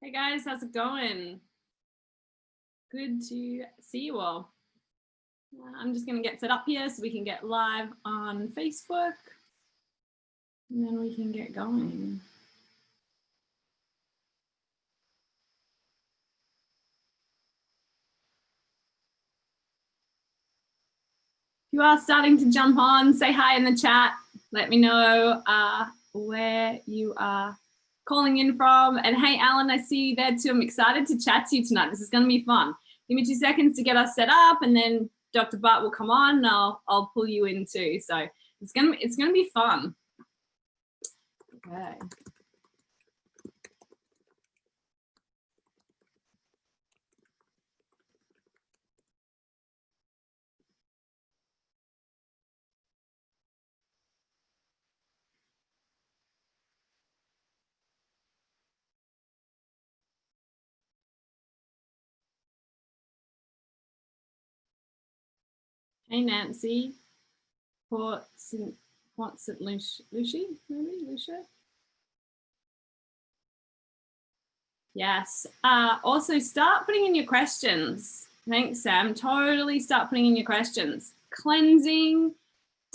Hey guys, how's it going? Good to see you all. I'm just going to get set up here so we can get live on Facebook and then we can get going. If you are starting to jump on, say hi in the chat. Let me know where you are calling in from. And hey, Alan, I see you there too. I'm excited to chat to you tonight. This is going to be fun. Give me 2 seconds to get us set up, and then Dr. Bart will come on and I'll pull you in too. So it's gonna be fun. Okay. Hey Nancy, Port St. Lucie, maybe Lucia. Yes. Also start putting in your questions. Thanks, Sam. Totally start putting in your questions. Cleansing,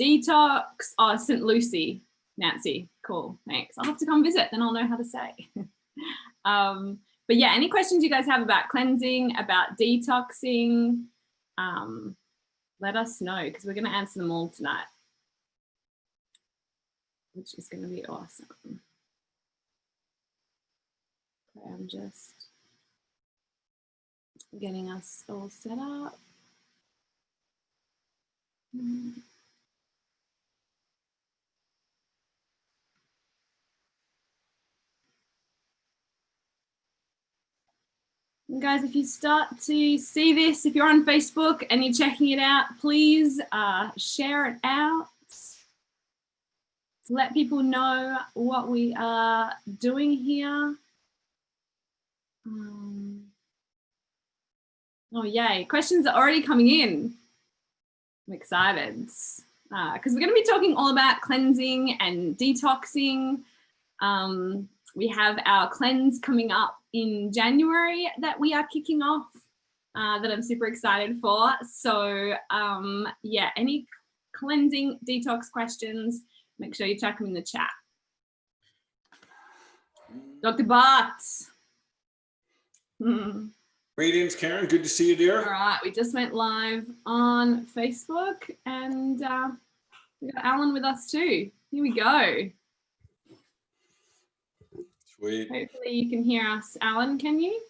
detox. Oh, St. Lucie, Nancy. Cool. Thanks. I'll have to come visit, then I'll know how to say. But yeah, any questions you guys have about cleansing, about detoxing, let us know, because we're going to answer them all tonight, which is going to be awesome. Okay, I'm just getting us all set up. And guys, if you start to see this, if you're on Facebook and you're checking it out, please share it out. Let people know what we are doing here. Oh, yay. Questions are already coming in. I'm excited because we're going to be talking all about cleansing and detoxing. We have our cleanse coming up in January that we are kicking off that I'm super excited for. So yeah, any cleansing detox questions, make sure you chuck them in the chat. Dr. Bart. Greetings, Karen. Good to see you, dear. All right, we just went live on Facebook and we got Alan with us too. Here we go. Sweet. Hopefully you can hear us. Alan, can you?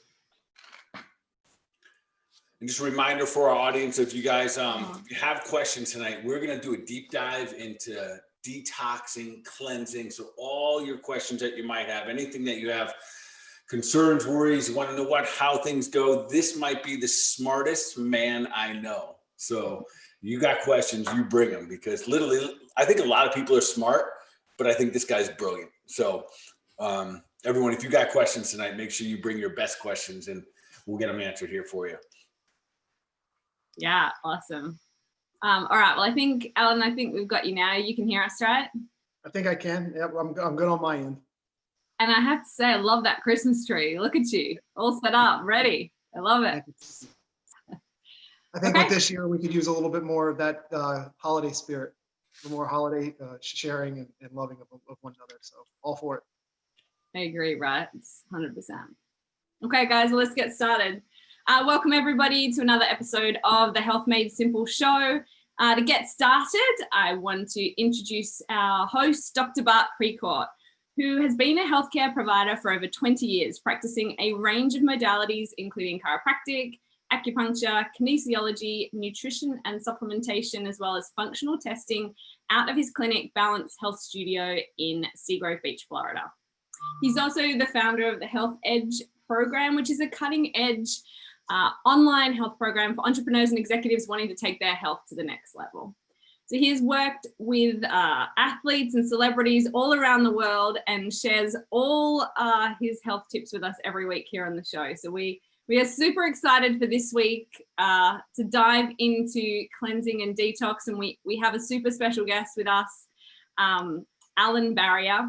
And just a reminder for our audience, if you guys if you have questions tonight, we're going to do a deep dive into detoxing, cleansing. So all your questions that you might have, anything that you have, concerns, worries, you want to know how things go, this might be the smartest man I know. So you got questions, you bring them, because literally, I think a lot of people are smart, but I think this guy's brilliant. So everyone, if you got questions tonight, make sure you bring your best questions and we'll get them answered here for you. Yeah, awesome. All right, well, I think, Alan, I think we've got you now. You can hear us, right? I think I can. Yep, I'm good on my end. And I have to say, I love that Christmas tree. Look at you, all set up, ready. I love it. I think with this year, we could use a little bit more of that holiday spirit, more holiday sharing and loving of one another. So all for it. I agree, right? It's 100%. Okay, guys, well, let's get started. Welcome, everybody, to another episode of the Health Made Simple show. To get started, I want to introduce our host, Dr. Bart Precourt, who has been a healthcare provider for over 20 years, practicing a range of modalities, including chiropractic, acupuncture, kinesiology, nutrition and supplementation, as well as functional testing out of his clinic, Balance Health Studio in Seagrove Beach, Florida. He's also the founder of the Health Edge program, which is a cutting edge online health program for entrepreneurs and executives wanting to take their health to the next level. So he has worked with athletes and celebrities all around the world and shares all his health tips with us every week here on the show. So we are super excited for this week to dive into cleansing and detox. And we have a super special guest with us, Alan Barrier,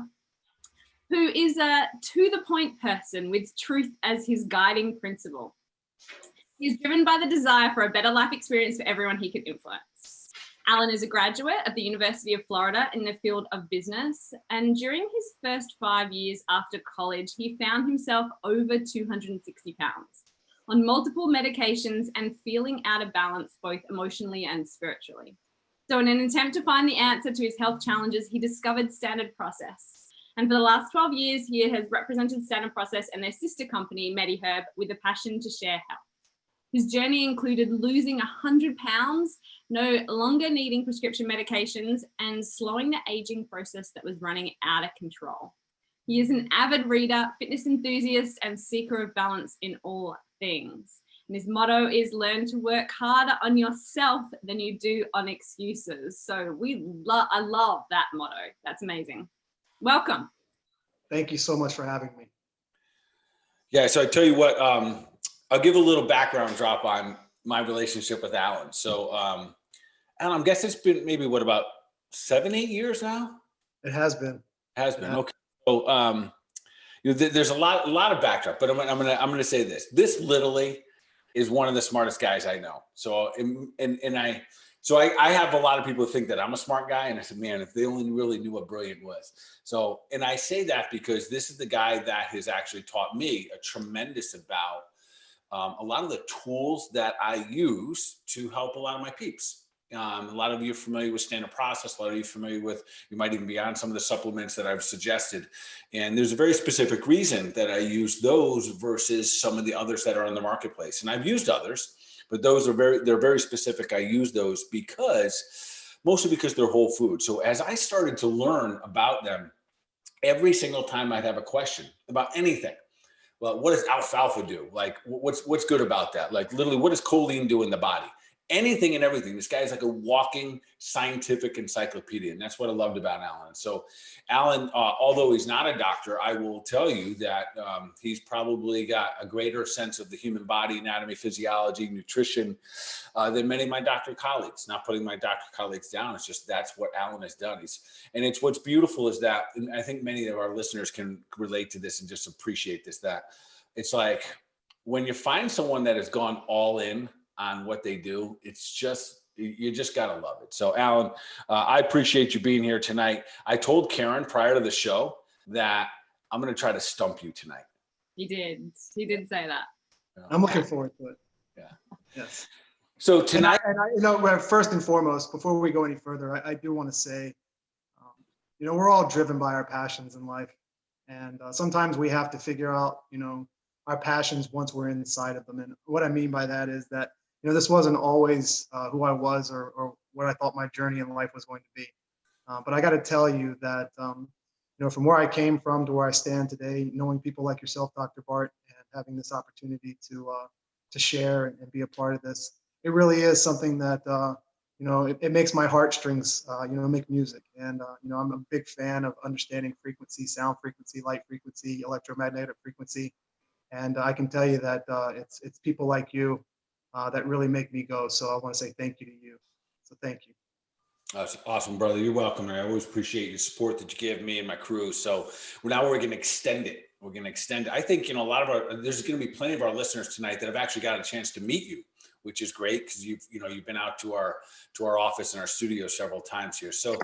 who is a to-the-point person with truth as his guiding principle. He is driven by the desire for a better life experience for everyone he can influence. Alan is a graduate of the University of Florida in the field of business, and during his first 5 years after college, he found himself over 260 pounds, on multiple medications and feeling out of balance both emotionally and spiritually. So in an attempt to find the answer to his health challenges, he discovered Standard Process. And for the last 12 years, he has represented Standard Process and their sister company, MediHerb, with a passion to share health. His journey included losing 100 pounds, no longer needing prescription medications, and slowing the aging process that was running out of control. He is an avid reader, fitness enthusiast, and seeker of balance in all things. And his motto is learn to work harder on yourself than you do on excuses. So I love that motto. That's amazing. Welcome. Thank you so much for having me. Yeah, so I tell you what, I'll give a little background drop on my relationship with Alan. So, Alan, I guess it's been maybe about 7-8 years now. It has been. Has been. Okay. So, there's a lot of backdrop, but I'm gonna say this. This literally is one of the smartest guys I know. So, I have a lot of people who think that I'm a smart guy, and I said, man, if they only really knew what brilliant was. So, and I say that because this is the guy that has actually taught me a tremendous about a lot of the tools that I use to help a lot of my peeps. A lot of you are familiar with Standard Process. A lot of you are familiar with, you might even be on some of the supplements that I've suggested. And there's a very specific reason that I use those versus some of the others that are on the marketplace. And I've used others, but those are they're very specific. I use those mostly because they're whole food. So as I started to learn about them, every single time I'd have a question about anything. Well, what does alfalfa do? Like, what's good about that? Like, literally, what does choline do in the body? Anything and everything. This guy is like a walking scientific encyclopedia, and that's what I loved about Alan. So, Alan, although he's not a doctor, I will tell you that he's probably got a greater sense of the human body, anatomy, physiology, nutrition than many of my doctor colleagues. Not putting my doctor colleagues down. It's just that's what Alan has done. It's what's beautiful is that, and I think many of our listeners can relate to this and just appreciate this, that it's like when you find someone that has gone all in on what they do, it's just, you just got to love it. So Alan, I appreciate you being here tonight. I told Karen prior to the show that I'm going to try to stump you tonight. He did say that. I'm looking forward to it. Yeah. Yes. So tonight, first and foremost, before we go any further, I do want to say, we're all driven by our passions in life. And sometimes we have to figure out, our passions once we're inside of them. And what I mean by that is that, this wasn't always who I was or what I thought my journey in life was going to be. But I got to tell you that, from where I came from to where I stand today, knowing people like yourself, Dr. Bart, and having this opportunity to share and be a part of this, it really is something that, it makes my heartstrings, make music. And, I'm a big fan of understanding frequency, sound frequency, light frequency, electromagnetic frequency. And I can tell you that it's people like you that really make me go. So I want to say thank you to you. So thank you. That's awesome, brother. You're welcome. I always appreciate your support that you give me and my crew. So now we're going to extend it. We're going to extend it. I think, there's going to be plenty of our listeners tonight that have actually got a chance to meet you, which is great because you've been out to our office and our studio several times here. So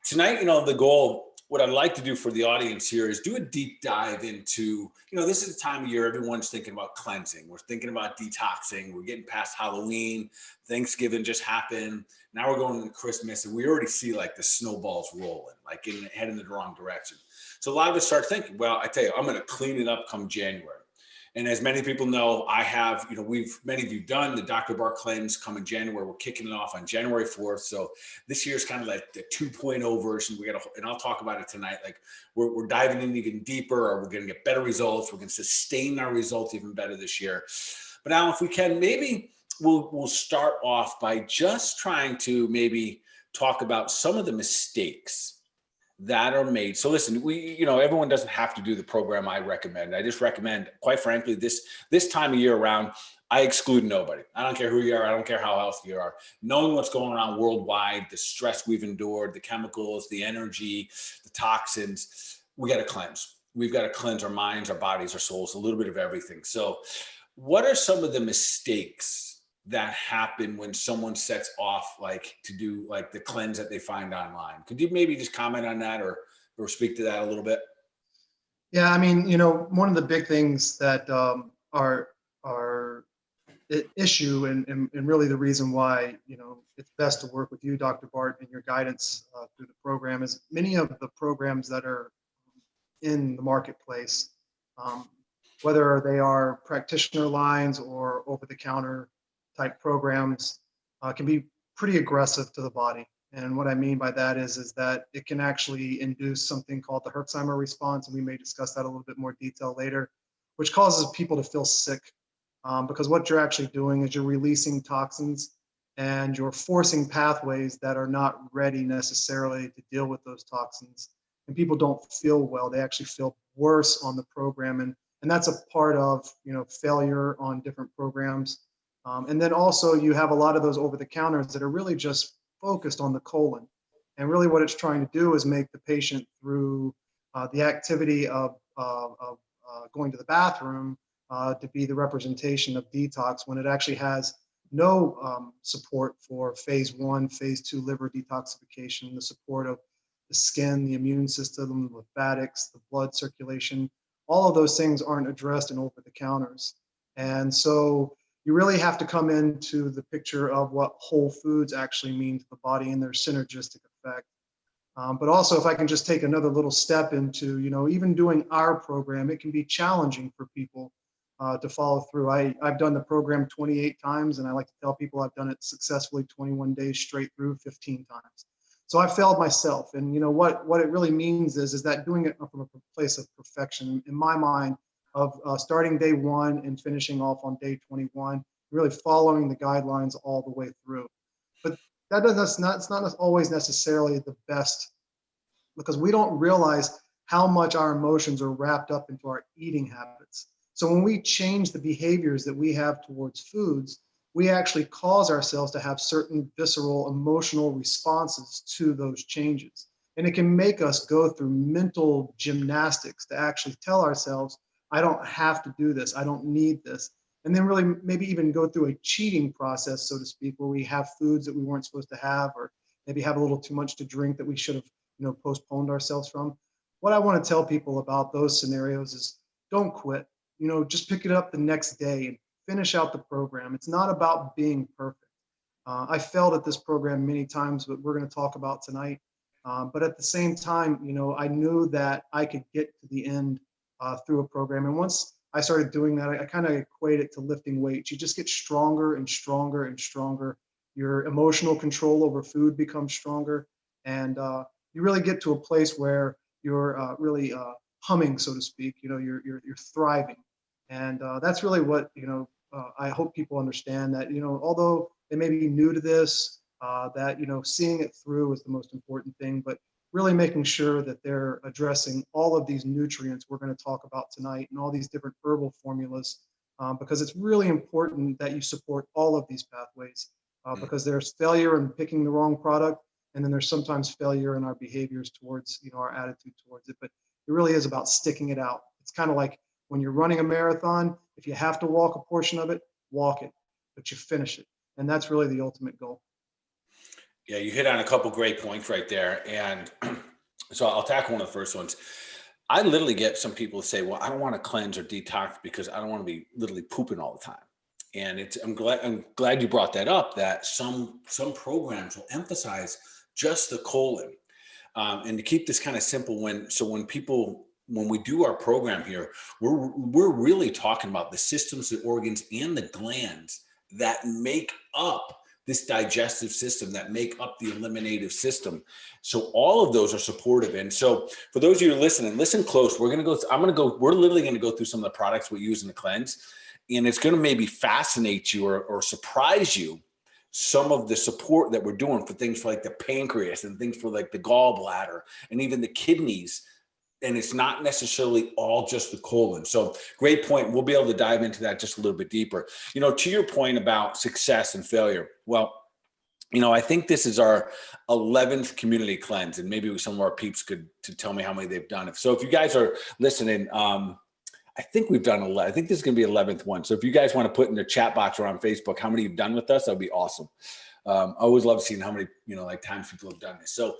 tonight, the goal, what I'd like to do for the audience here is do a deep dive into, this is the time of year everyone's thinking about cleansing. We're thinking about detoxing. We're getting past Halloween. Thanksgiving just happened. Now we're going into Christmas, and we already see like the snowballs rolling, like heading in the wrong direction. So a lot of us start thinking, well, I tell you, I'm going to clean it up come January. And as many people know, I have, many of you done the Dr. Bart Cleanse coming January. We're kicking it off on January 4th. So this year's kind of like the 2.0 version. And I'll talk about it tonight. Like we're diving in even deeper, or we're going to get better results. We're going to sustain our results even better this year. But Alan, if we can, maybe we'll start off by just trying to maybe talk about some of the mistakes that are made. So listen, everyone doesn't have to do the program I recommend. I just recommend, quite frankly, this time of year around, I exclude nobody. I don't care who you are. I don't care how healthy you are. Knowing what's going on worldwide, the stress we've endured, the chemicals, the energy, the toxins, we got to cleanse. we've got to cleanse our minds, our bodies, our souls, a little bit of everything. So what are some of the mistakes that happen when someone sets off like to do like the cleanse that they find online? Could you maybe just comment on that or speak to that a little bit? Yeah, I mean, one of the big things that are issue and really the reason why it's best to work with you, Dr. Bart, and your guidance through the program is many of the programs that are in the marketplace, whether they are practitioner lines or over-the-counter type programs, can be pretty aggressive to the body. And what I mean by that is that it can actually induce something called the Herxheimer response, and we may discuss that a little bit more detail later, which causes people to feel sick. Because what you're actually doing is you're releasing toxins and you're forcing pathways that are not ready necessarily to deal with those toxins. And people don't feel well. They actually feel worse on the program. And that's a part of failure on different programs. And then also you have a lot of those over-the-counters that are really just focused on the colon. And really what it's trying to do is make the patient through the activity of going to the bathroom to be the representation of detox, when it actually has no support for phase 1, phase 2 liver detoxification, the support of the skin, the immune system, the lymphatics, the blood circulation. All of those things aren't addressed in over-the-counters. And so you really have to come into the picture of what whole foods actually mean to the body and their synergistic effect. But also, if I can just take another little step into, even doing our program, it can be challenging for people to follow through. I've done the program 28 times, and I like to tell people I've done it successfully 21 days straight through 15 times. So I failed myself. And what it really means is that doing it from a place of perfection, in my mind, of starting day 1 and finishing off on day 21, really following the guidelines all the way through. But it's not always necessarily the best, because we don't realize how much our emotions are wrapped up into our eating habits. So when we change the behaviors that we have towards foods, we actually cause ourselves to have certain visceral emotional responses to those changes. And it can make us go through mental gymnastics to actually tell ourselves, I don't have to do this, I don't need this. And then really maybe even go through a cheating process, so to speak, where we have foods that we weren't supposed to have, or maybe have a little too much to drink that we should have postponed ourselves from. What I want to tell people about those scenarios is don't quit. Just pick it up the next day and finish out the program. It's not about being perfect. I failed at this program many times, but we're going to talk about tonight. But at the same time, I knew that I could get to the end through a program. And once I started doing that, I kind of equate it to lifting weights. You just get stronger and stronger and stronger. Your emotional control over food becomes stronger. And you really get to a place where you're really humming, so to speak. You're thriving. And that's really what, I hope people understand, that, although they may be new to this, that, seeing it through is the most important thing, but really making sure that they're addressing all of these nutrients we're going to talk about tonight and all these different herbal formulas, because it's really important that you support all of these pathways, because there's failure in picking the wrong product, and then there's sometimes failure in our behaviors towards, our attitude towards it. But it really is about sticking it out. It's kind of like when you're running a marathon, if you have to walk a portion of it, walk it, but you finish it. And that's really the ultimate goal. Yeah, you hit on a couple great points right there. And so I'll tackle one of the first ones. I literally get some people to say, well, I don't want to cleanse or detox because I don't want to be literally pooping all the time. And I'm glad you brought that up, that some programs will emphasize just the colon. And to keep this kind of simple, when we do our program here, we're really talking about the systems, the organs, and the glands that make up this digestive system, that make up the eliminative system. So all of those are supportive. And so for those of you listening, listen close. We're literally going to go through some of the products we use in the cleanse, and it's going to maybe fascinate you or surprise you, some of the support that we're doing for things like the pancreas and things for like the gallbladder and even the kidneys. And it's not necessarily all just the colon. So great point. We'll be able to dive into that just a little bit deeper. To your point about success and failure. Well, I think this is our 11th community cleanse, and maybe some of our peeps could to tell me how many they've done. So if you guys are listening, I think we've done 11. I think this is going to be 11th one. So if you guys want to put in the chat box or on Facebook how many you've done with us, that'd be awesome. I always love seeing how many, like times people have done this. So,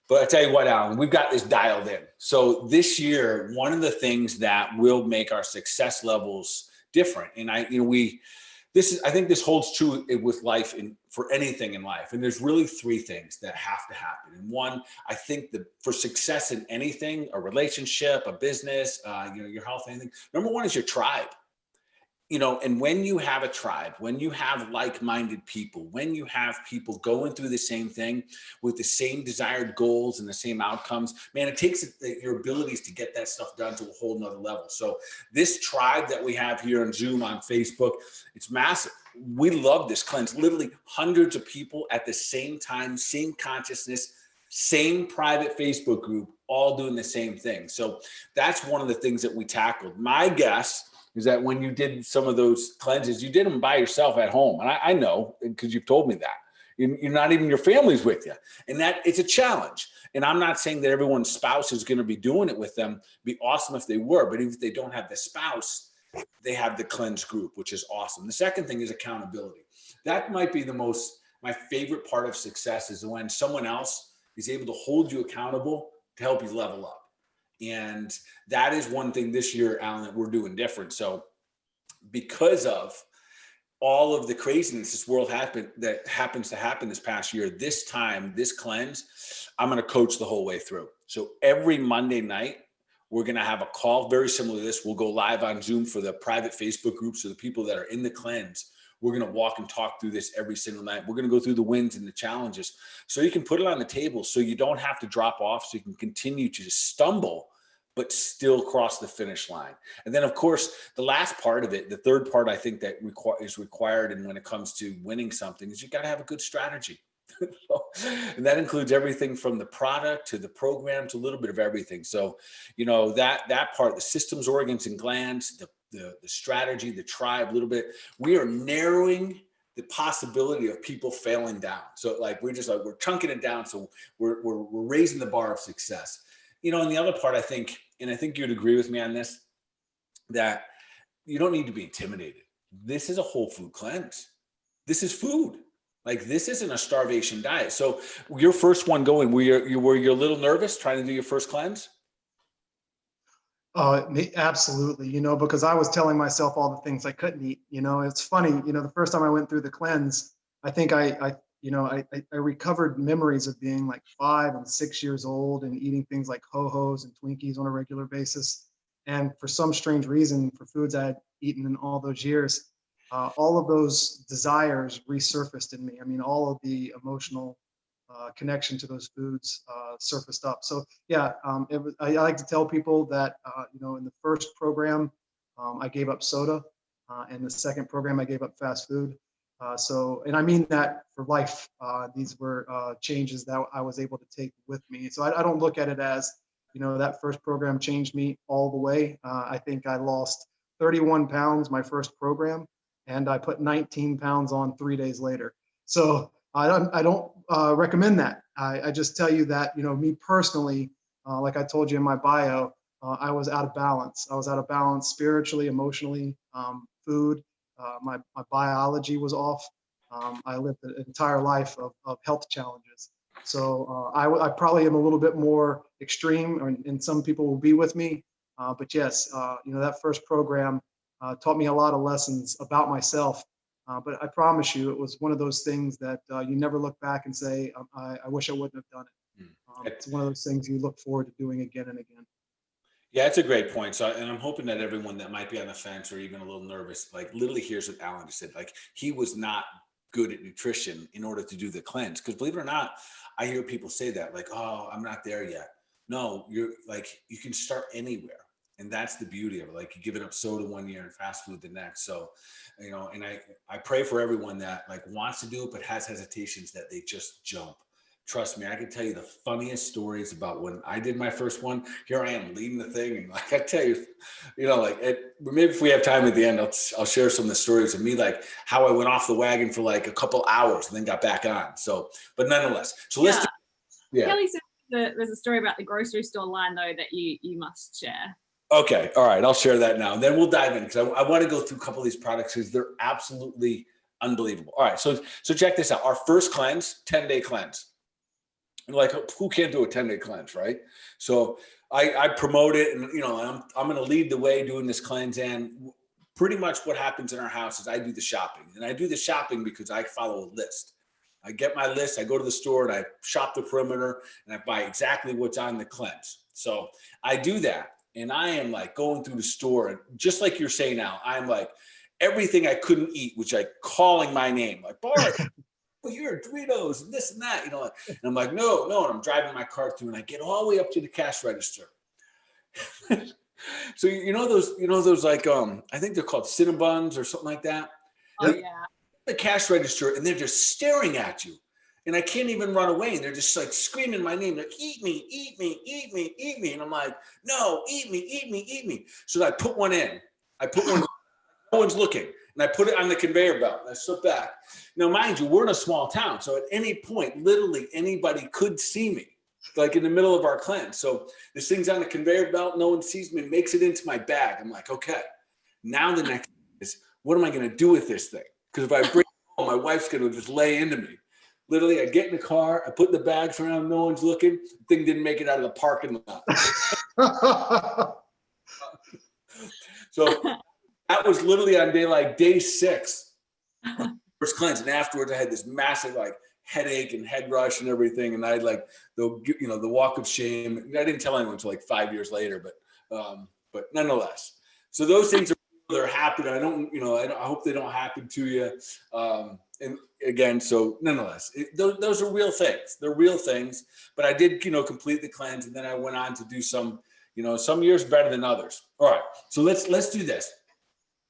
but I tell you what, Alan, we've got this dialed in. So this year, one of the things that will make our success levels different, and I think this holds true with life for anything in life. And there's really three things that have to happen. And one, I think that for success in anything, a relationship, a business, your health, anything, number one is your tribe. And when you have a tribe, when you have like-minded people, when you have people going through the same thing with the same desired goals and the same outcomes, man, it takes your abilities to get that stuff done to a whole nother level. So this tribe that we have here on Zoom, on Facebook, it's massive. We love this cleanse. Literally hundreds of people at the same time, same consciousness, same private Facebook group, all doing the same thing. So that's one of the things that we tackled. My guess is that when you did some of those cleanses, you did them by yourself at home. And I know, because you've told me that. You're not even your family's with you. And that it's a challenge. And I'm not saying that everyone's spouse is going to be doing it with them. It'd be awesome if they were, but even if they don't have the spouse, they have the cleanse group, which is awesome. The second thing is accountability. That might be my favorite part of success is when someone else is able to hold you accountable to help you level up. And that is one thing this year, Alan, that we're doing different. So because of all of the craziness this world happens to happen this past year, this cleanse, I'm going to coach the whole way through. So every Monday night, we're going to have a call very similar to this. We'll go live on Zoom for the private Facebook groups of the people that are in the cleanse. We're going to walk and talk through this every single night. We're going to go through the wins and the challenges so you can put it on the table so you don't have to drop off, so you can continue to stumble, but still cross the finish line. And then, of course, the last part of it, the third part I think that is required, and when it comes to winning something, is you got to have a good strategy. And that includes everything from the product to the program to a little bit of everything. So, that part, the systems, organs, and glands, the strategy, the tribe, a little bit, we are narrowing the possibility of people failing down. So we're chunking it down. So we're raising the bar of success. And the other part, I think you'd agree with me on this, that you don't need to be intimidated. This is a whole food cleanse. This is food. This isn't a starvation diet. So your first one going, were you a little nervous trying to do your first cleanse? Absolutely, because I was telling myself all the things I couldn't eat. It's funny, the first time I went through the cleanse, I think I recovered memories of being like 5 and 6 years old and eating things like Ho-Hos and Twinkies on a regular basis. And for some strange reason, for foods I had eaten in all those years, all of those desires resurfaced in me. I mean, all of the emotional connection to those foods surfaced up. So yeah, I like to tell people that, in the first program, I gave up soda. In the second program, I gave up fast food. And I mean that for life. These were changes that I was able to take with me. So I don't look at it as, that first program changed me all the way. I think I lost 31 pounds my first program, and I put 19 pounds on 3 days later. So I don't recommend that. I just tell you that, me personally, like I told you in my bio, I was out of balance. I was out of balance spiritually, emotionally, food. My biology was off. I lived an entire life of health challenges. So I probably am a little bit more extreme, and some people will be with me. But yes, that first program taught me a lot of lessons about myself. But I promise you, it was one of those things that you never look back and say, I wish I wouldn't have done it. It's one of those things you look forward to doing again and again. Yeah, it's a great point. So, and I'm hoping that everyone that might be on the fence or even a little nervous, literally hears what Alan just said. He was not good at nutrition in order to do the cleanse. Because believe it or not, I hear people say that, oh, I'm not there yet. No, you can start anywhere. And that's the beauty of it. You're giving up soda one year and fast food the next. So, and I pray for everyone that wants to do it, but has hesitations, that they just jump. trust me, I can tell you the funniest stories about when I did my first one. Here I am leading the thing, and like I tell you, maybe if we have time at the end, I'll share some of the stories of me, like how I went off the wagon for like a couple hours and then got back on. So, but nonetheless, so let's. Kelly said there's a story about the grocery store line though that you must share. Okay, all right, I'll share that now. Then we'll dive in because I want to go through a couple of these products because they're absolutely unbelievable. All right, so check this out. Our first cleanse, 10-day cleanse. Like, who can't do a 10-day cleanse, right? So I promote it, and I'm going to lead the way doing this cleanse. And pretty much what happens in our house is I do the shopping, and I do the shopping because I follow a list. I get my list, I go to the store, and I shop the perimeter, and I buy exactly what's on the cleanse. So I do that, and I am like going through the store, and just like you're saying now, I'm like everything I couldn't eat, which I calling my name, like Bart. Here, Doritos, and this and that, and I'm like, no, and I'm driving my car through, and I get all the way up to the cash register. So those like I think they're called Cinnabons or something like that. Oh yeah. The cash register, and they're just staring at you, and I can't even run away. And they're just like screaming my name, like eat me, eat me, eat me, eat me, and I'm like, no, eat me, eat me, eat me. So I put one in. No one's looking. And I put it on the conveyor belt. And I slip back. Now, mind you, we're in a small town. So at any point, literally anybody could see me, like in the middle of our cleanse. So this thing's on the conveyor belt. No one sees me, makes it into my bag. I'm like, okay, now the next is, what am I going to do with this thing? Because if I bring it home, my wife's going to just lay into me. Literally, I get in the car. I put the bags around. No one's looking. The thing didn't make it out of the parking lot. So that was literally on day 6, first cleanse, and afterwards I had this massive like headache and head rush and everything, and I had like the walk of shame. I didn't tell anyone until like 5 years later, but nonetheless. So those things they're happening. I hope they don't happen to you. And again, so nonetheless, those are real things. They're real things. But I did complete the cleanse, and then I went on to do some years better than others. All right, so let's do this.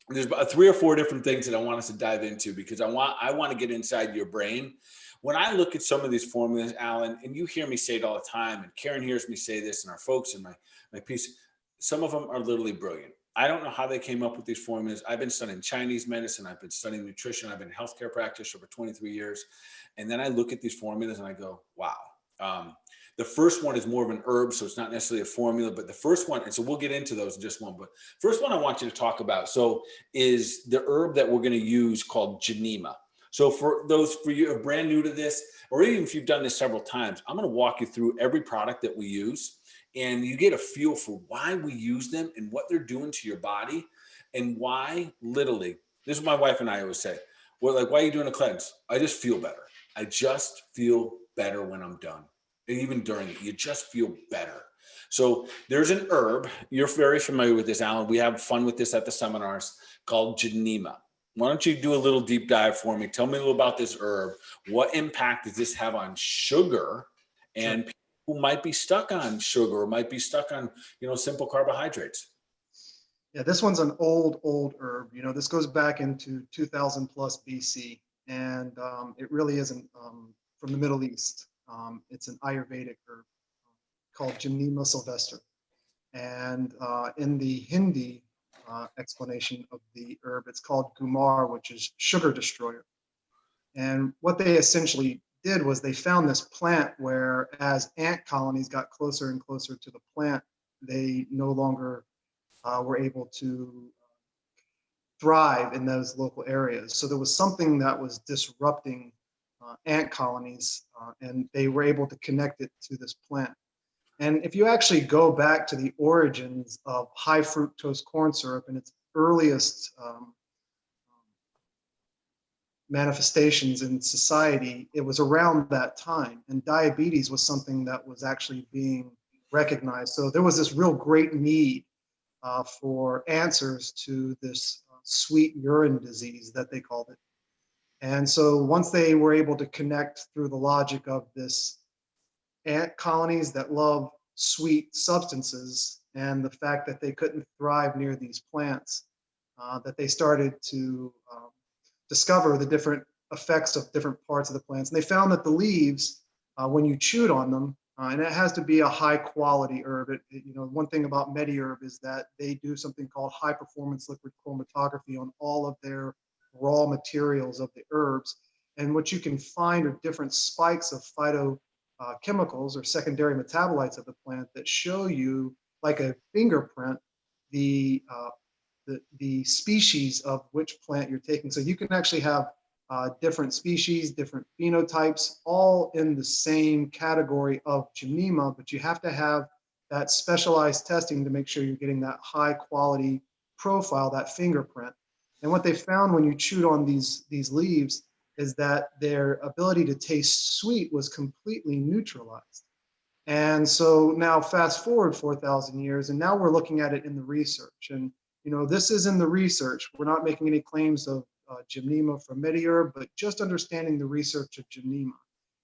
There's about 3 or 4 different things that I want us to dive into because I want to get inside your brain. When I look at some of these formulas, Alan, and you hear me say it all the time, and Karen hears me say this, and our folks in my piece, some of them are literally brilliant. I don't know how they came up with these formulas. I've been studying Chinese medicine. I've been studying nutrition. I've been a healthcare practitioner for 23 years. And then I look at these formulas and I go, wow. The first one is more of an herb, so it's not necessarily a formula, but the first one, and so we'll get into those in just one, but first one I want you to talk about, so is the herb that we're going to use called Gymnema. So for you who are brand new to this, or even if you've done this several times, I'm going to walk you through every product that we use, and you get a feel for why we use them and what they're doing to your body, and why literally, this is what my wife and I always say, why are you doing a cleanse? I just feel better. I just feel better when I'm done. And even during it, you just feel better. So there's an herb. You're very familiar with this, Alan. We have fun with this at the seminars, called Gymnema. Why don't you do a little deep dive for me? Tell me a little about this herb. What impact does this have on sugar and people who might be stuck on sugar or might be stuck on, simple carbohydrates? Yeah, this one's an old herb. This goes back into 2000 plus BC, and it really isn't from the Middle East. It's an Ayurvedic herb called Gymnema sylvester. And in the Hindi explanation of the herb, it's called gumar, which is sugar destroyer. And what they essentially did was they found this plant where as ant colonies got closer and closer to the plant, they no longer were able to thrive in those local areas. So there was something that was disrupting ant colonies, and they were able to connect it to this plant. And if you actually go back to the origins of high fructose corn syrup and its earliest manifestations in society, it was around that time. And diabetes was something that was actually being recognized. So there was this real great need for answers to this sweet urine disease that they called it. And so once they were able to connect through the logic of this ant colonies that love sweet substances and the fact that they couldn't thrive near these plants, that they started to discover the different effects of different parts of the plants. And they found that the leaves when you chewed on them. And it has to be a high quality herb. One thing about MediHerb is that they do something called high performance liquid chromatography on all of their raw materials of the herbs. And what you can find are different spikes of phytochemicals or secondary metabolites of the plant that show you, like a fingerprint, the species of which plant you're taking. So you can actually have different species, different phenotypes, all in the same category of Gymnema, but you have to have that specialized testing to make sure you're getting that high quality profile, that fingerprint. And what they found when you chewed on these leaves is that their ability to taste sweet was completely neutralized. And so now fast forward 4,000 years, and now we're looking at it in the research. And this is in the research. We're not making any claims of Gymnema from MediHerb, but just understanding the research of Gymnema.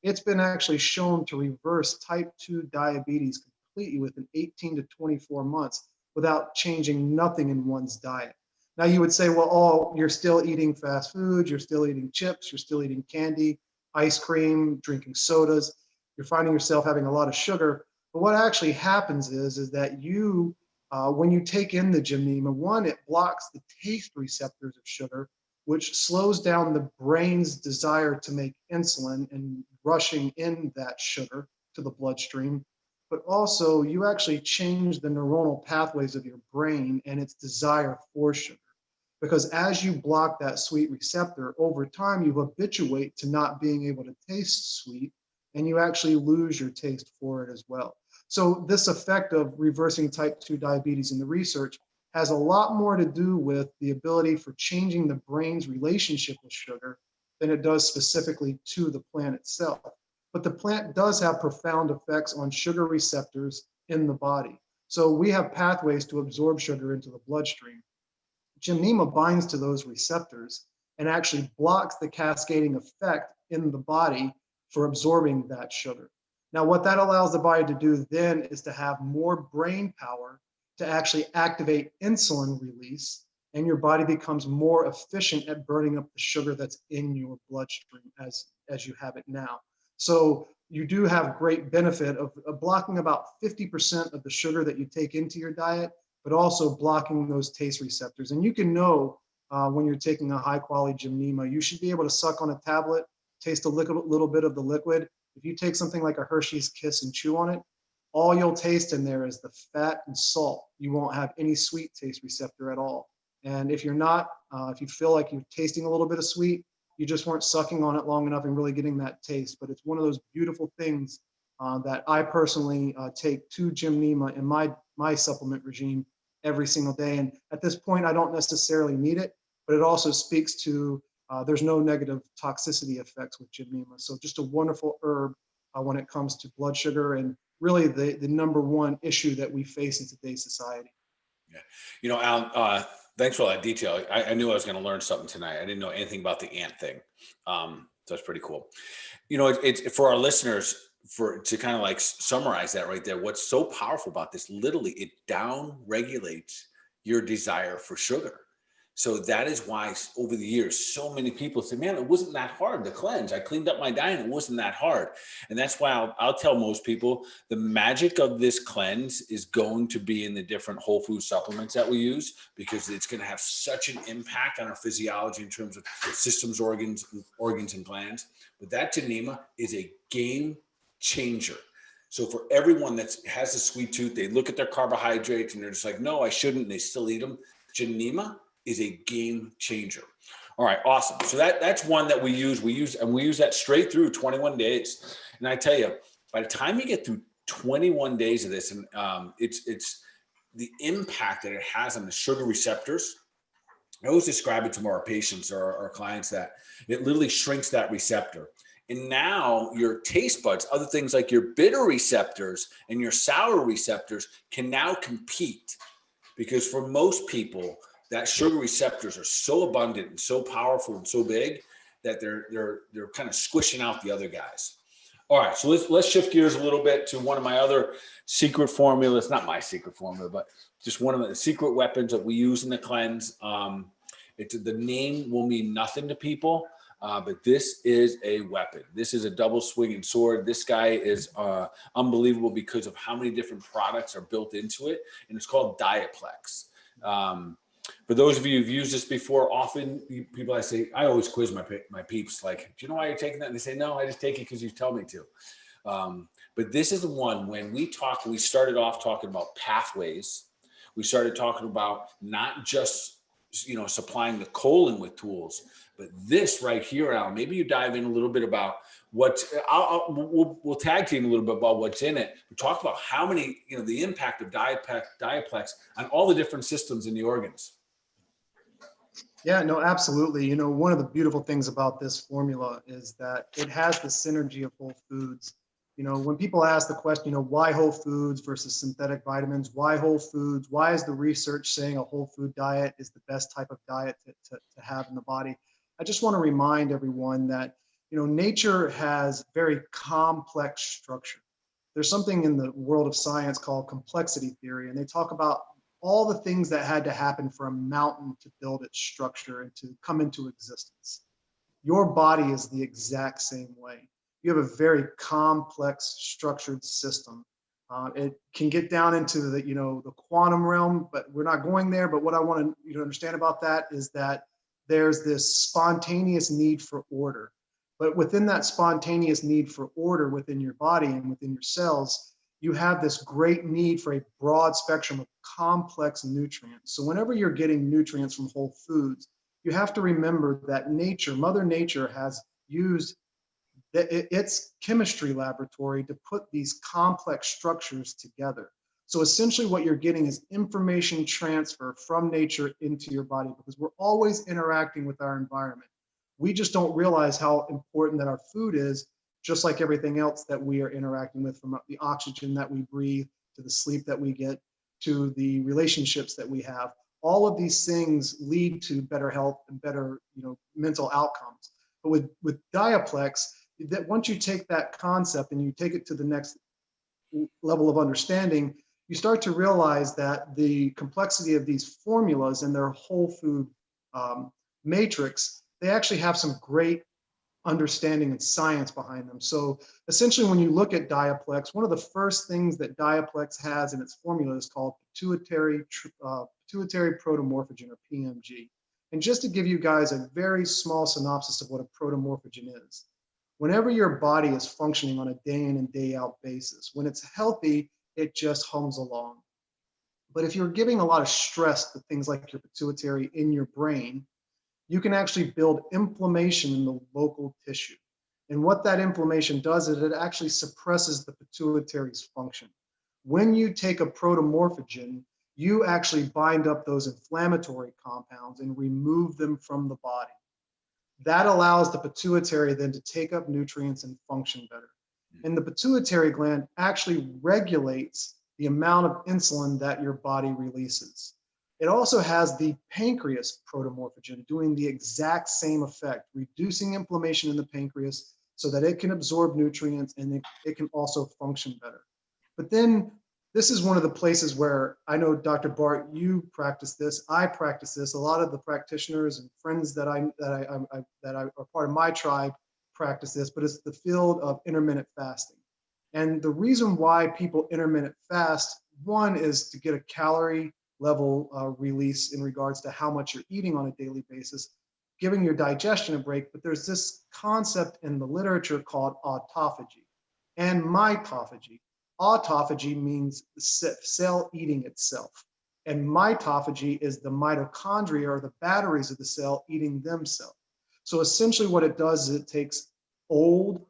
It's been actually shown to reverse type 2 diabetes completely within 18 to 24 months without changing nothing in one's diet. Now you would say, well, you're still eating fast food, you're still eating chips, you're still eating candy, ice cream, drinking sodas, you're finding yourself having a lot of sugar. But what actually happens is that you, when you take in the Gymnema, one, it blocks the taste receptors of sugar, which slows down the brain's desire to make insulin and rushing in that sugar to the bloodstream. But also you actually change the neuronal pathways of your brain and its desire for sugar. Because as you block that sweet receptor, over time you habituate to not being able to taste sweet, and you actually lose your taste for it as well. So this effect of reversing type 2 diabetes in the research has a lot more to do with the ability for changing the brain's relationship with sugar than it does specifically to the plant itself. But the plant does have profound effects on sugar receptors in the body. So we have pathways to absorb sugar into the bloodstream. Gymnema binds to those receptors and actually blocks the cascading effect in the body for absorbing that sugar. Now, what that allows the body to do then is to have more brain power to actually activate insulin release, and your body becomes more efficient at burning up the sugar that's in your bloodstream as you have it now. So you do have great benefit of blocking about 50% of the sugar that you take into your diet, but also blocking those taste receptors. And you can know when you're taking a high quality Gymnema, you should be able to suck on a tablet, taste a little bit of the liquid. If you take something like a Hershey's Kiss and chew on it, all you'll taste in there is the fat and salt. You won't have any sweet taste receptor at all. And if you're not, if you feel like you're tasting a little bit of sweet, you just weren't sucking on it long enough and really getting that taste. But it's one of those beautiful things that I personally take to Gymnema in my supplement regime every single day. And at this point, I don't necessarily need it, but it also speaks to there's no negative toxicity effects with Gymnema. So just a wonderful herb when it comes to blood sugar and really the number one issue that we face in today's society. Yeah. Al, thanks for all that detail. I knew I was going to learn something tonight. I didn't know anything about the ant thing. So that's pretty cool. It's for our listeners, to kind of like summarize that right there. What's so powerful about this, literally it down regulates your desire for sugar. So that is why over the years, so many people say, man, it wasn't that hard to cleanse. I cleaned up my diet. It wasn't that hard. And that's why I'll tell most people the magic of this cleanse is going to be in the different whole food supplements that we use, because it's going to have such an impact on our physiology in terms of systems, organs and glands. But that Gymnema is a game changer. So for everyone that has a sweet tooth, they look at their carbohydrates and they're just like, no, I shouldn't. They still eat them. Gymnema is a game changer. All right, awesome. So that's one that we use that straight through 21 days. And I tell you, by the time you get through 21 days of this, and it's the impact that it has on the sugar receptors. I always describe it to our patients or our clients that it literally shrinks that receptor. And now your taste buds, other things like your bitter receptors and your sour receptors, can now compete, because for most people, that sugar receptors are so abundant and so powerful and so big that they're kind of squishing out the other guys. All right, so let's shift gears a little bit to one of my other secret formulas. Not my secret formula, but just one of the secret weapons that we use in the cleanse. The name will mean nothing to people, but this is a weapon. This is a double swinging sword. This guy is unbelievable because of how many different products are built into it, and it's called Diaplex. For those of you who've used this before, often people I always quiz my peeps, like, do you know why you're taking that? And they say, no, I just take it because you tell me to. But this is the one, when we started off talking about pathways. We started talking about not just, supplying the colon with tools, but this right here, Al, maybe you dive in a little bit about we'll tag team a little bit about what's in it. We talked about how many, the impact of Diaplex on all the different systems in the organs. Yeah, no, absolutely. One of the beautiful things about this formula is that it has the synergy of whole foods. When people ask the question, why whole foods versus synthetic vitamins, why whole foods? Why is the research saying a whole food diet is the best type of diet to have in the body? I just want to remind everyone that, nature has very complex structure. There's something in the world of science called complexity theory, and they talk about all the things that had to happen for a mountain to build its structure and to come into existence. Your body is the exact same way. You have a very complex structured system. It can get down into the quantum realm, but we're not going there. But what I want you to understand about that is that there's this spontaneous need for order. But within that spontaneous need for order within your body and within your cells, you have this great need for a broad spectrum of complex nutrients. So whenever you're getting nutrients from whole foods, you have to remember that Mother Nature has used its chemistry laboratory to put these complex structures together. So essentially what you're getting is information transfer from nature into your body, because we're always interacting with our environment. We just don't realize how important that our food is, just like everything else that we are interacting with, from the oxygen that we breathe, to the sleep that we get, to the relationships that we have. All of these things lead to better health and better, mental outcomes. But with Diaplex, that once you take that concept and you take it to the next level of understanding, you start to realize that the complexity of these formulas and their whole food matrix, they actually have some great understanding and science behind them. So essentially, when you look at Diaplex, one of the first things that Diaplex has in its formula is called pituitary protomorphogen, or PMG. And just to give you guys a very small synopsis of what a protomorphogen is, whenever your body is functioning on a day in and day out basis, when it's healthy, it just hums along. But if you're giving a lot of stress to things like your pituitary in your brain, you can actually build inflammation in the local tissue. And what that inflammation does is it actually suppresses the pituitary's function. When you take a protomorphogen, you actually bind up those inflammatory compounds and remove them from the body. That allows the pituitary then to take up nutrients and function better. And the pituitary gland actually regulates the amount of insulin that your body releases. It also has the pancreas protomorphogen doing the exact same effect, reducing inflammation in the pancreas so that it can absorb nutrients and it can also function better. But then this is one of the places where I know, Dr. Bart, you practice this, I practice this. A lot of the practitioners and friends that are part of my tribe practice this, but it's the field of intermittent fasting. And the reason why people intermittent fast, one is to get a calorie level release in regards to how much you're eating on a daily basis, giving your digestion a break. But there's this concept in the literature called autophagy and mitophagy. Autophagy means the cell eating itself, and mitophagy is the mitochondria, or the batteries of the cell, eating themselves. So essentially what it does is it takes old,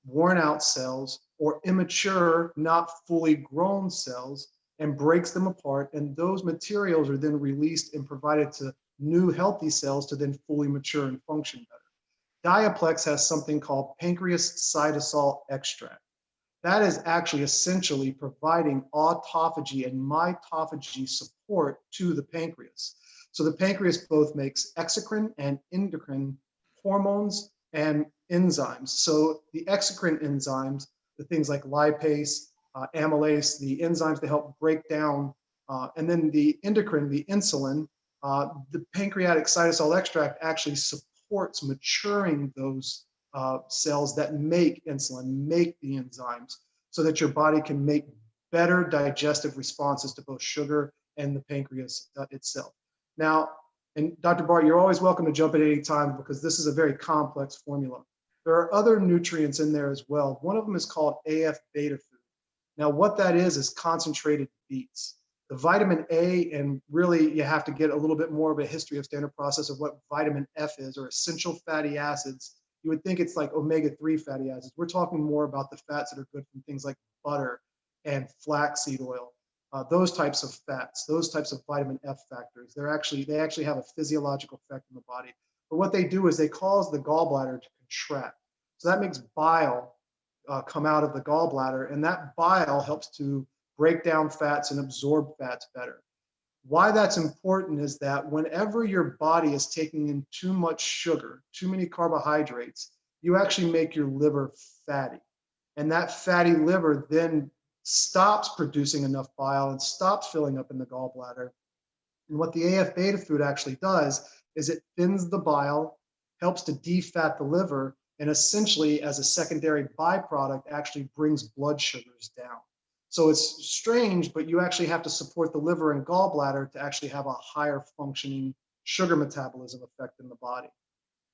worn out cells, or immature, not fully grown cells, and breaks them apart, and those materials are then released and provided to new healthy cells to then fully mature and function better. Diaplex has something called pancreas cytosol extract. That is actually essentially providing autophagy and mitophagy support to the pancreas. So the pancreas both makes exocrine and endocrine hormones and enzymes. So the exocrine enzymes, the things like lipase, amylase, the enzymes that help break down, and then the endocrine, the insulin, the pancreatic cytosol extract actually supports maturing those cells that make insulin, make the enzymes, so that your body can make better digestive responses to both sugar and the pancreas itself. Now, and Dr. Bart, you're always welcome to jump at any time because this is a very complex formula. There are other nutrients in there as well. One of them is called AF Betafood. Now, what that is concentrated beets. The vitamin A, and really you have to get a little bit more of a history of standard process of what vitamin F is, or essential fatty acids. You would think it's like omega-3 fatty acids. We're talking more about the fats that are good from things like butter and flaxseed oil, those types of fats, those types of vitamin F factors. They actually have a physiological effect in the body. But what they do is they cause the gallbladder to contract. So that makes bile come out of the gallbladder, and that bile helps to break down fats and absorb fats better. Why that's important is that whenever your body is taking in too much sugar, too many carbohydrates, you actually make your liver fatty. And that fatty liver then stops producing enough bile and stops filling up in the gallbladder. And what the AF beta food actually does is it thins the bile, helps to defat the liver, and essentially as a secondary byproduct actually brings blood sugars down. So it's strange, but you actually have to support the liver and gallbladder to actually have a higher functioning sugar metabolism effect in the body.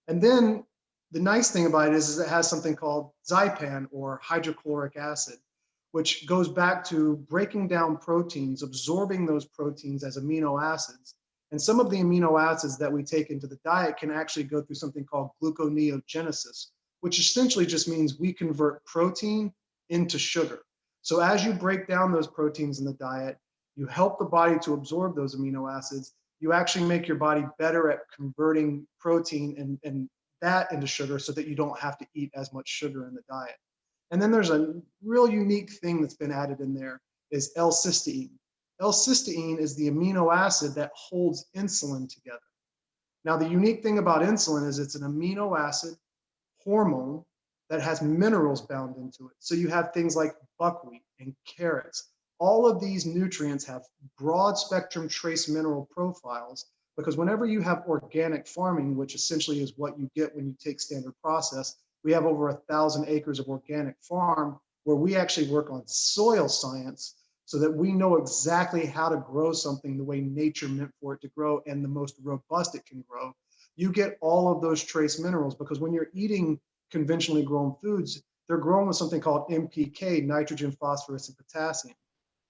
And then the nice thing about it is it has something called Zypan, or hydrochloric acid, which goes back to breaking down proteins, absorbing those proteins as amino acids. And some of the amino acids that we take into the diet can actually go through something called gluconeogenesis, which essentially just means we convert protein into sugar. So as you break down those proteins in the diet, you help the body to absorb those amino acids. You actually make your body better at converting protein and that into sugar so that you don't have to eat as much sugar in the diet. And then there's a real unique thing that's been added in there is L-cysteine. L-cysteine is the amino acid that holds insulin together. Now, the unique thing about insulin is it's an amino acid hormone that has minerals bound into it. So you have things like buckwheat and carrots. All of these nutrients have broad spectrum trace mineral profiles, because whenever you have organic farming, which essentially is what you get when you take standard process, we have over 1,000 acres of organic farm where we actually work on soil science so that we know exactly how to grow something the way nature meant for it to grow and the most robust it can grow. You get all of those trace minerals because when you're eating conventionally grown foods, they're grown with something called NPK, nitrogen, phosphorus, and potassium.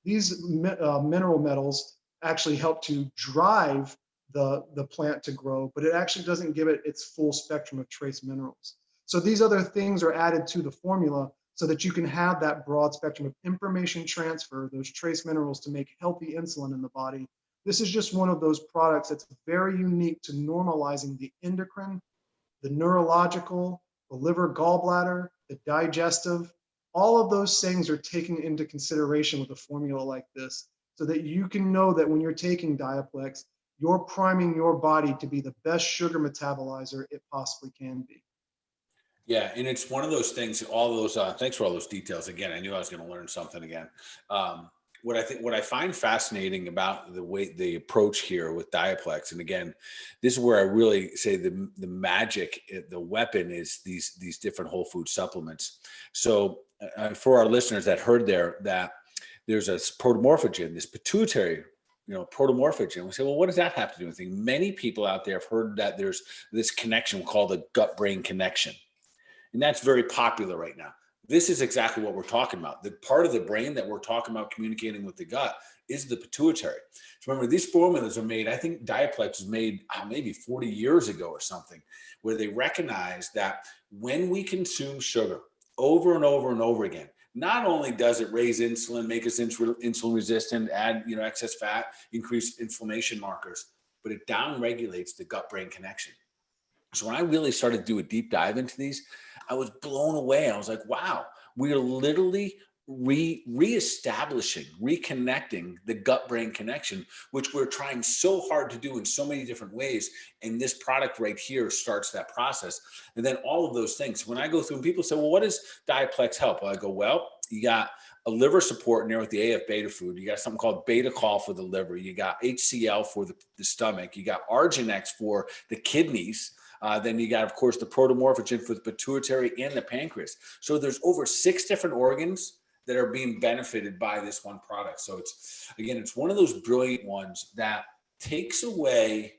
These mineral metals actually help to drive the plant to grow, but it actually doesn't give it its full spectrum of trace minerals. So these other things are added to the formula so that you can have that broad spectrum of information transfer, those trace minerals to make healthy insulin in the body. This is just one of those products that's very unique to normalizing the endocrine, the neurological, the liver, gallbladder, the digestive. All of those things are taken into consideration with a formula like this so that you can know that when you're taking Diaplex, you're priming your body to be the best sugar metabolizer it possibly can be. Yeah, and it's one of those things, all those, thanks for all those details. Again, I knew I was going to learn something again. What I find fascinating about the approach here with Diaplex, and again, this is where I really say the magic, the weapon is these different whole food supplements. So for our listeners that heard there that there's a protomorphogen, this pituitary, protomorphogen. We say, well, what does that have to do with anything? Many people out there have heard that there's this connection called the gut-brain connection. And that's very popular right now. This is exactly what we're talking about. The part of the brain that we're talking about communicating with the gut is the pituitary. So remember, these formulas are made, I think Diaplex was made maybe 40 years ago or something, where they recognize that when we consume sugar over and over and over again, not only does it raise insulin, make us insulin resistant, add excess fat, increase inflammation markers, but it downregulates the gut-brain connection. So when I really started to do a deep dive into these, I was blown away. I was like, wow, we are literally reestablishing, reconnecting the gut-brain connection, which we're trying so hard to do in so many different ways. And this product right here starts that process. And then all of those things. When I go through and people say, well, what does Diaplex help? I go, well, you got a liver support in there with the AF beta food. You got something called beta col for the liver. You got HCl for the stomach. You got Arginex for the kidneys. Then you got, of course, the protomorphogen for the pituitary and the pancreas. So there's over 6 different organs that are being benefited by this one product. So it's one of those brilliant ones that takes away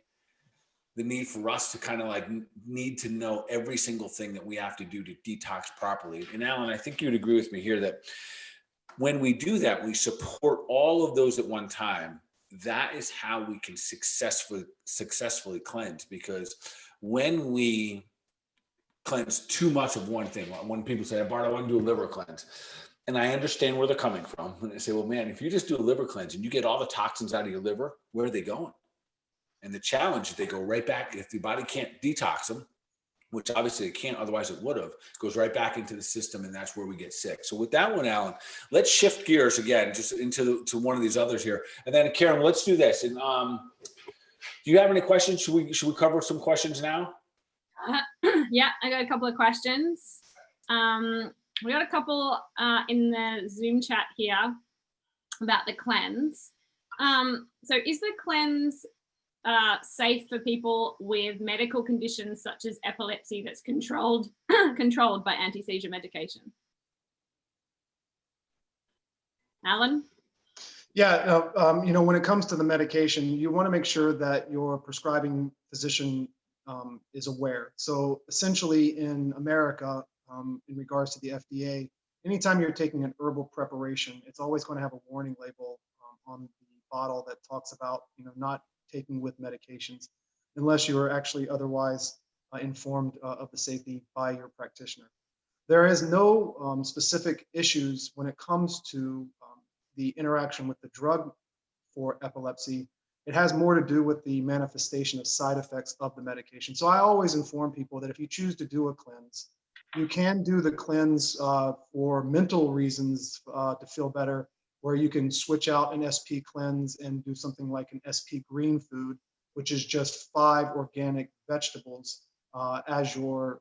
the need for us to kind of like need to know every single thing that we have to do to detox properly. And Alan, I think you'd agree with me here that when we do that, we support all of those at one time. That is how we can successfully cleanse, because when we cleanse too much of one thing, when people say, Bart, I want to do a liver cleanse. And I understand where they're coming from. When they say, well, man, if you just do a liver cleanse and you get all the toxins out of your liver, where are they going? And the challenge is they go right back. If the body can't detox them, which obviously it can't, otherwise it would have, goes right back into the system, and that's where we get sick. So with that one, Alan, let's shift gears again, just into one of these others here. And then Karen, let's do this. And do you have any questions? Should we cover some questions now? Yeah, I got a couple of questions. We got a couple in the Zoom chat here about the cleanse. So is the cleanse safe for people with medical conditions such as epilepsy that's controlled by anti-seizure medication? Alan? Yeah, when it comes to the medication, you want to make sure that your prescribing physician is aware. So essentially in America, in regards to the FDA, anytime you're taking an herbal preparation, it's always going to have a warning label on the bottle that talks about, not taking with medications, unless you are actually otherwise informed of the safety by your practitioner. There is no specific issues when it comes to the interaction with the drug for epilepsy. It has more to do with the manifestation of side effects of the medication. So I always inform people that if you choose to do a cleanse, you can do the cleanse for mental reasons to feel better, where you can switch out an SP cleanse and do something like an SP green food, which is just 5 organic vegetables as your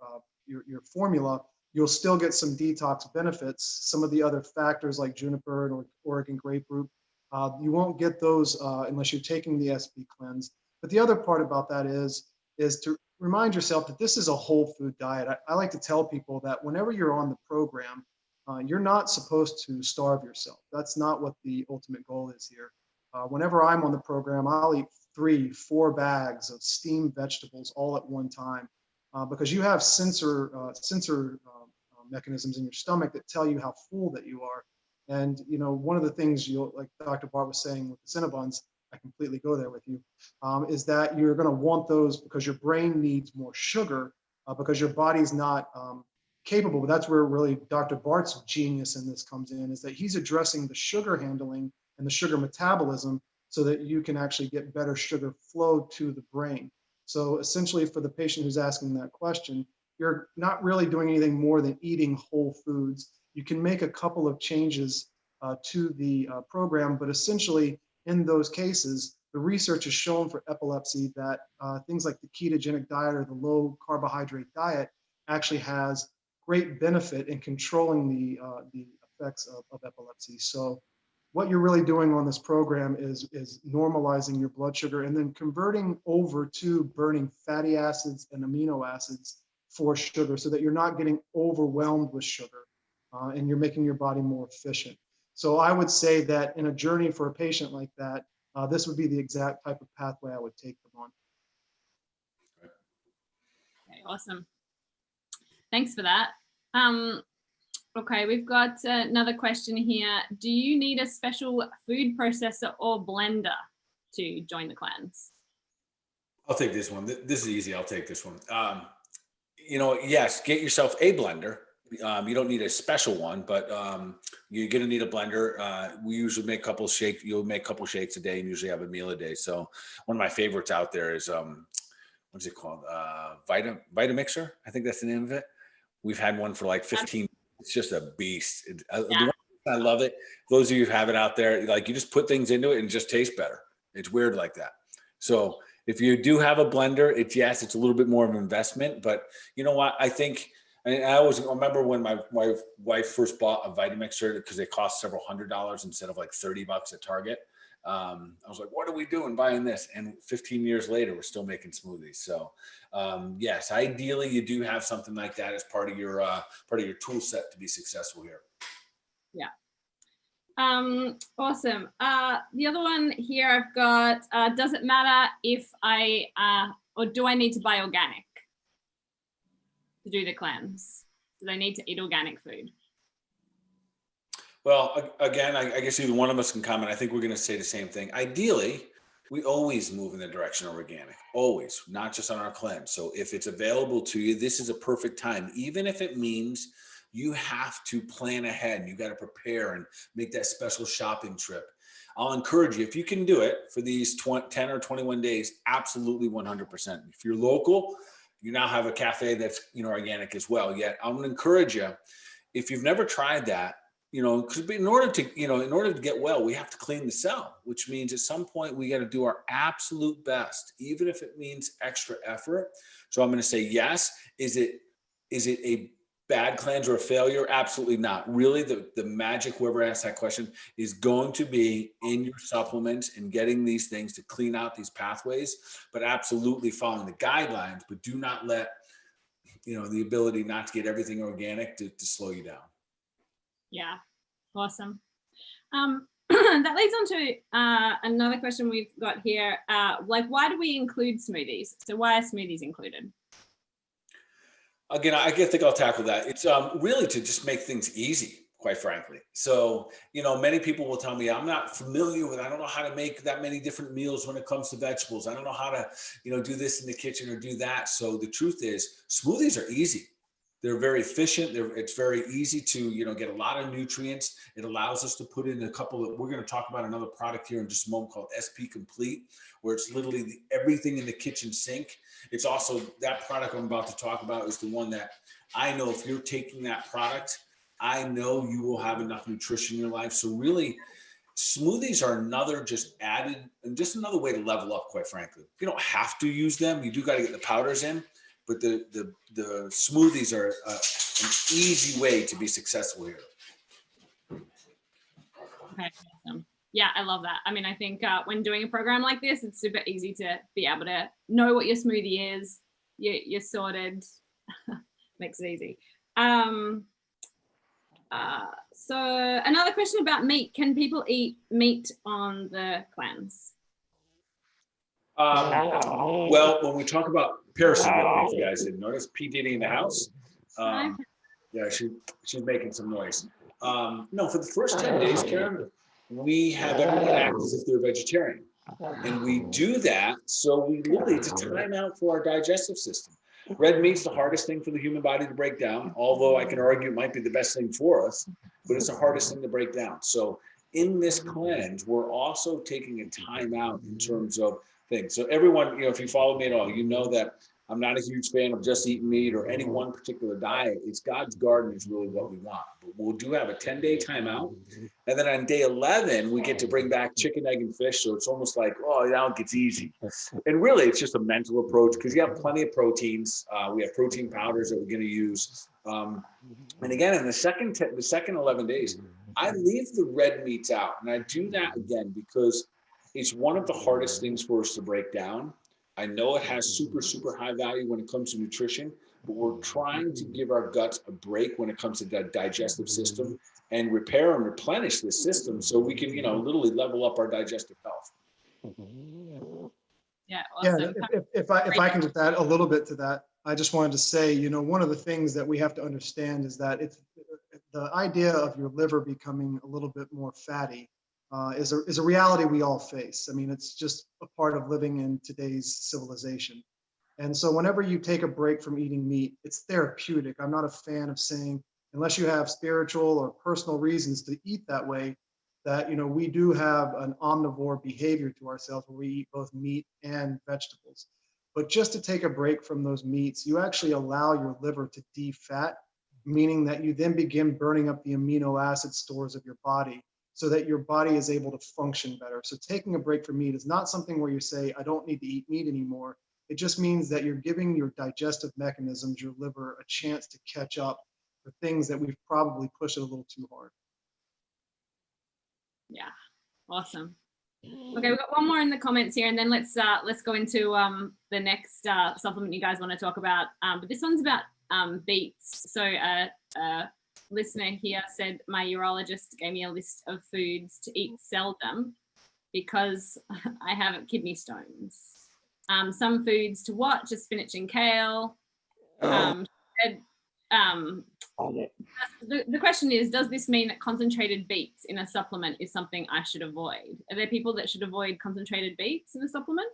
formula. You'll still get some detox benefits. Some of the other factors like juniper and Oregon grapefruit, you won't get those unless you're taking the SP cleanse. But the other part about that is to remind yourself that this is a whole food diet. I like to tell people that whenever you're on the program, you're not supposed to starve yourself. That's not what the ultimate goal is here. Whenever I'm on the program, I'll eat 3-4 bags of steamed vegetables all at one time, because you have sensor mechanisms in your stomach that tell you how full that you are. And one of the things like Dr. Bart was saying with the Cinnabons, I completely go there with you, is that you're going to want those because your brain needs more sugar, because your body's not capable. But that's where really Dr. Bart's genius in this comes in, is that he's addressing the sugar handling and the sugar metabolism so that you can actually get better sugar flow to the brain. So essentially, for the patient who's asking that question, you're not really doing anything more than eating whole foods. You can make a couple of changes to the program, but essentially in those cases, the research has shown for epilepsy that things like the ketogenic diet or the low carbohydrate diet actually has great benefit in controlling the effects of epilepsy. So what you're really doing on this program is normalizing your blood sugar and then converting over to burning fatty acids and amino acids for sugar, so that you're not getting overwhelmed with sugar and you're making your body more efficient. So I would say that in a journey for a patient like that, this would be the exact type of pathway I would take them on. Okay, awesome. Thanks for that. Okay, we've got another question here. Do you need a special food processor or blender to join the cleanse? I'll take this one. This is easy. I'll take this one. Yes, get yourself a blender. You don't need a special one, but you're going to need a blender. We usually make a couple shakes. You'll make a couple shakes a day and usually have a meal a day. So one of my favorites out there is, what's it called? Vitamixer. I think that's the name of it. We've had one for like 15. It's just a beast. I love it. Those of you who have it out there, like, you just put things into it and it just tastes better. It's weird like that. So if you do have a blender, it's a little bit more of an investment, but you know what? I think, and I always remember when my wife first bought a Vitamixer, because they cost several $100s instead of like $30 at Target. I was like, what are we doing buying this? And 15 years later, we're still making smoothies. So yes, ideally you do have something like that as part of your tool set to be successful here. Yeah. Awesome. The other one here I've got, does it matter if or do I need to buy organic to do the cleanse? Do I need to eat organic food? Well, again, I guess either one of us can comment. I think we're going to say the same thing. Ideally, we always move in the direction of organic, always, not just on our cleanse. So if it's available to you, this is a perfect time, even if it means you have to plan ahead. You got to prepare and make that special shopping trip. I'll encourage you, if you can do it for these 10 or 21 days, absolutely 100%. If you're local, you now have a cafe that's, organic as well. Yet I'm going to encourage you, if you've never tried that, because in order to get well, we have to clean the cell, which means at some point we got to do our absolute best, even if it means extra effort. So I'm going to say yes. Is it a bad cleanse or a failure? Absolutely not. Really, the magic, whoever asked that question, is going to be in your supplements and getting these things to clean out these pathways, but absolutely following the guidelines, but do not let, the ability not to get everything organic to slow you down. Yeah, awesome. That leads on to another question we've got here. Why do we include smoothies? So why are smoothies included? Again, I think I'll tackle that. It's really to just make things easy, quite frankly. So, many people will tell me, I don't know how to make that many different meals when it comes to vegetables. I don't know how to, do this in the kitchen or do that. So the truth is, smoothies are easy. They're very efficient. It's very easy to, get a lot of nutrients. It allows us to put in we're going to talk about another product here in just a moment called SP Complete, where it's literally everything in the kitchen sink. It's also, that product I'm about to talk about is the one that I know if you're taking that product, I know you will have enough nutrition in your life. So really, smoothies are just another way to level up, quite frankly. You don't have to use them. You do got to get the powders in. But the smoothies are an easy way to be successful here. Okay, awesome. Yeah, I love that. I mean, I think when doing a program like this, it's super easy to be able to know what your smoothie is. You're sorted. Makes it easy. So another question about meat. Can people eat meat on the cleanse? Well, when we talk about parasitic, if you guys didn't notice, P. Diddy in the house. Yeah, she's making some noise. No, for the first 10 days, Karen, we have everyone act as if they're vegetarian. And we do that so we literally, it's a time out for our digestive system. Red meat's the hardest thing for the human body to break down, although I can argue it might be the best thing for us, but it's the hardest thing to break down. So in this cleanse, we're also taking a time out in terms of things. So everyone, if you follow me at all, you know that I'm not a huge fan of just eating meat or any one particular diet. It's God's garden is really what we want. But we'll do have a 10-day timeout. And then on day 11, we get to bring back chicken, egg, and fish. So it's almost like, now it gets easy. And really, it's just a mental approach because you have plenty of proteins. We have protein powders that we're going to use. And again, in the second 11 days, I leave the red meats out. And I do that again because it's one of the hardest things for us to break down. I know it has super, super high value when it comes to nutrition, but we're trying to give our guts a break when it comes to the digestive system and repair and replenish the system so we can, literally level up our digestive health. Yeah, awesome. Yeah, if I can just add a little bit to that, I just wanted to say, one of the things that we have to understand is that it's the idea of your liver becoming a little bit more fatty is a reality we all face. I mean, it's just a part of living in today's civilization. And so whenever you take a break from eating meat, it's therapeutic. I'm not a fan of saying, unless you have spiritual or personal reasons to eat that way, that, we do have an omnivore behavior to ourselves where we eat both meat and vegetables. But just to take a break from those meats, you actually allow your liver to defat, meaning that you then begin burning up the amino acid stores of your body, so that your body is able to function better. So taking a break from meat is not something where you say, I don't need to eat meat anymore. It just means that you're giving your digestive mechanisms, your liver, a chance to catch up for things that we've probably pushed it a little too hard. Yeah, awesome. Okay, we've got one more in the comments here, and then let's go into the next supplement you guys want to talk about. But this one's about beets. So a listener here said, my urologist gave me a list of foods to eat seldom because I have kidney stones. Some foods to watch are spinach and kale. The question is, does this mean that concentrated beets in a supplement is something I should avoid? Are there people that should avoid concentrated beets in a supplement?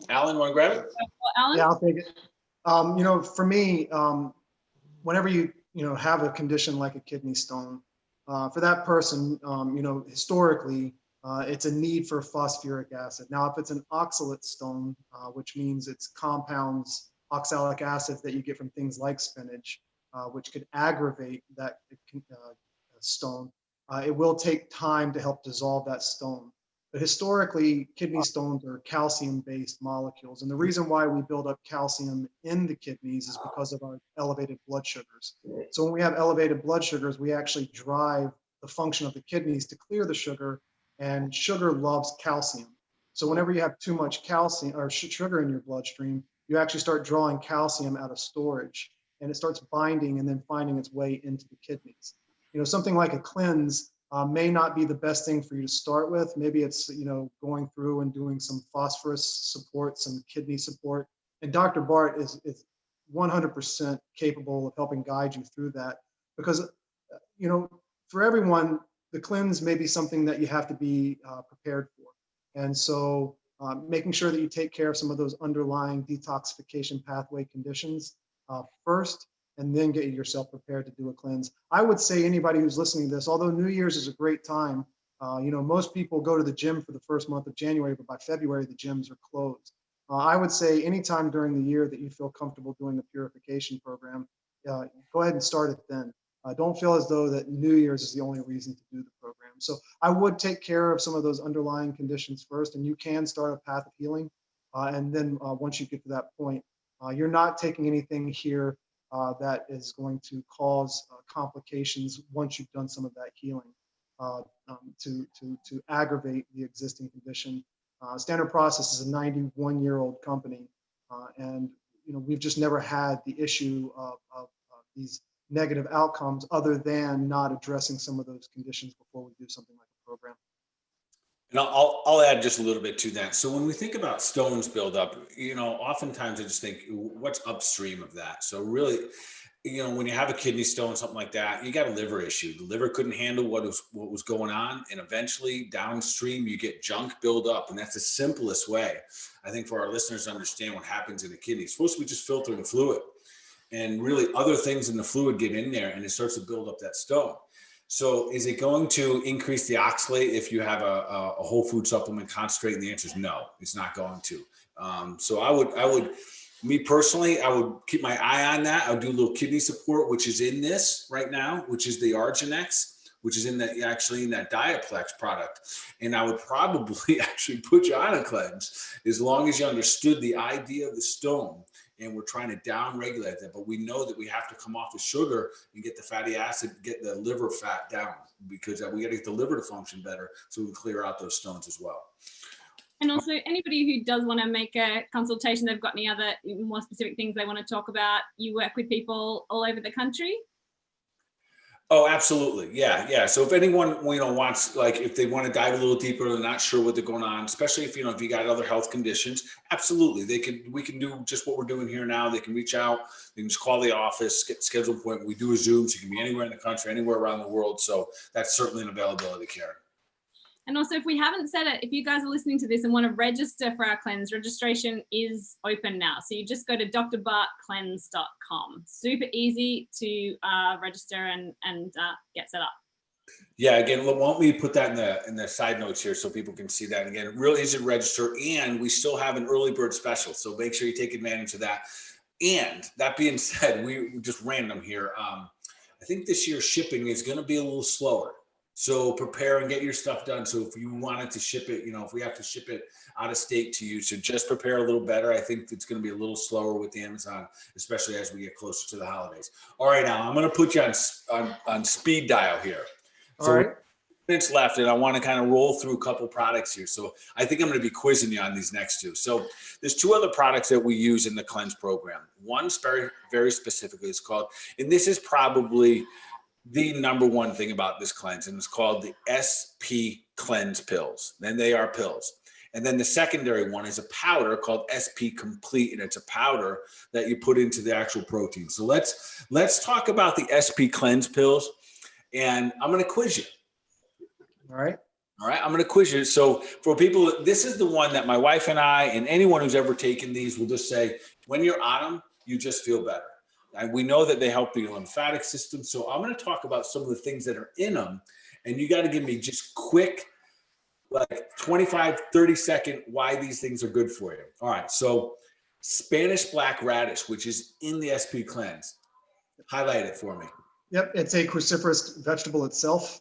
Alan, want to grab it? Alan? Yeah, I'll take it. For me, whenever you have a condition like a kidney stone, for that person, historically, it's a need for phosphoric acid. Now, if it's an oxalate stone, which means it's compounds, oxalic acids that you get from things like spinach, which could aggravate that stone, it will take time to help dissolve that stone. But historically, kidney stones are calcium-based molecules. And the reason why we build up calcium in the kidneys is because of our elevated blood sugars. So when we have elevated blood sugars, we actually drive the function of the kidneys to clear the sugar, and sugar loves calcium. So whenever you have too much calcium or sugar in your bloodstream, you actually start drawing calcium out of storage, and it starts binding and then finding its way into the kidneys. Something like a cleanse may not be the best thing for you to start with. Maybe it's, going through and doing some phosphorus support, some kidney support. And Dr. Bart is 100% capable of helping guide you through that, because, for everyone, the cleanse may be something that you have to be prepared for. And so making sure that you take care of some of those underlying detoxification pathway conditions first, and then get yourself prepared to do a cleanse. I would say anybody who's listening to this, although New Year's is a great time, most people go to the gym for the first month of January, but by February, the gyms are closed. I would say anytime during the year that you feel comfortable doing a purification program, go ahead and start it then. Don't feel as though that New Year's is the only reason to do the program. So I would take care of some of those underlying conditions first, and you can start a path of healing. And then once you get to that point, you're not taking anything here that is going to cause complications once you've done some of that healing to aggravate the existing condition. Standard Process is a 91-year-old company, and we've just never had the issue of these negative outcomes other than not addressing some of those conditions before we do something like a program. And I'll add just a little bit to that. So when we think about stones buildup, oftentimes I just think, what's upstream of that? So really, when you have a kidney stone, something like that, you got a liver issue. The liver couldn't handle what was going on, and eventually downstream you get junk build up, and that's the simplest way, I think, for our listeners to understand what happens in the kidney. It's supposed to be just filtering fluid, and really other things in the fluid get in there, and it starts to build up that stone. So is it going to increase the oxalate if you have a whole food supplement concentrate? And the answer is no, it's not going to. So I would, me personally, I would keep my eye on that. I would do a little kidney support, which is in this right now, which is the Arginex, which is in that Diaplex product. And I would probably actually put you on a cleanse as long as you understood the idea of the stone. And we're trying to down-regulate that, but we know that we have to come off the sugar and get the fatty acid, get the liver fat down, because we got to get the liver to function better so we can clear out those stones as well. And also, anybody who does want to make a consultation, they've got any other more specific things they want to talk about, you work with people all over the country? Oh, absolutely. Yeah. So if anyone, wants, if they want to dive a little deeper, they're not sure what they're going on, especially if you got other health conditions, absolutely. We can do just what we're doing here now. They can reach out, they can just call the office, schedule an appointment. We do a Zoom, so you can be anywhere in the country, anywhere around the world. So that's certainly an availability, Karen. And also, if we haven't said it, if you guys are listening to this and want to register for our cleanse, registration is open now. So you just go to drbartcleanse.com. Super easy to register and get set up. Yeah, again, why don't we put that in the side notes here so people can see that. Again, real easy to register, and we still have an early bird special. So make sure you take advantage of that. And that being said, we just random here. I think this year shipping is going to be a little slower. So prepare and get your stuff done. So if you wanted to ship it, if we have to ship it out of state to you, so just prepare a little better. I think it's going to be a little slower with the Amazon, especially as we get closer to the holidays. All right, now I'm going to put you on speed dial here. All right. minutes left, and I want to kind of roll through a couple products here. So I think I'm going to be quizzing you on these next two. So there's two other products that we use in the cleanse program. One's very, very specifically, it's called, and this is probably the number one thing about this cleanse, and it's called the SP Cleanse Pills. Then they are pills. And then the secondary one is a powder called SP Complete, and it's a powder that you put into the actual protein. So let's talk about the SP Cleanse Pills, and I'm going to quiz you. All right. All right, I'm going to quiz you. So for people, this is the one that my wife and I and anyone who's ever taken these will just say, when you're on them, you just feel better. And we know that they help the lymphatic system. So I'm going to talk about some of the things that are in them, and you got to give me just quick, like 25, 30 second why these things are good for you. All right, so Spanish black radish, which is in the SP Cleanse. Highlight it for me. Yep, it's a cruciferous vegetable itself.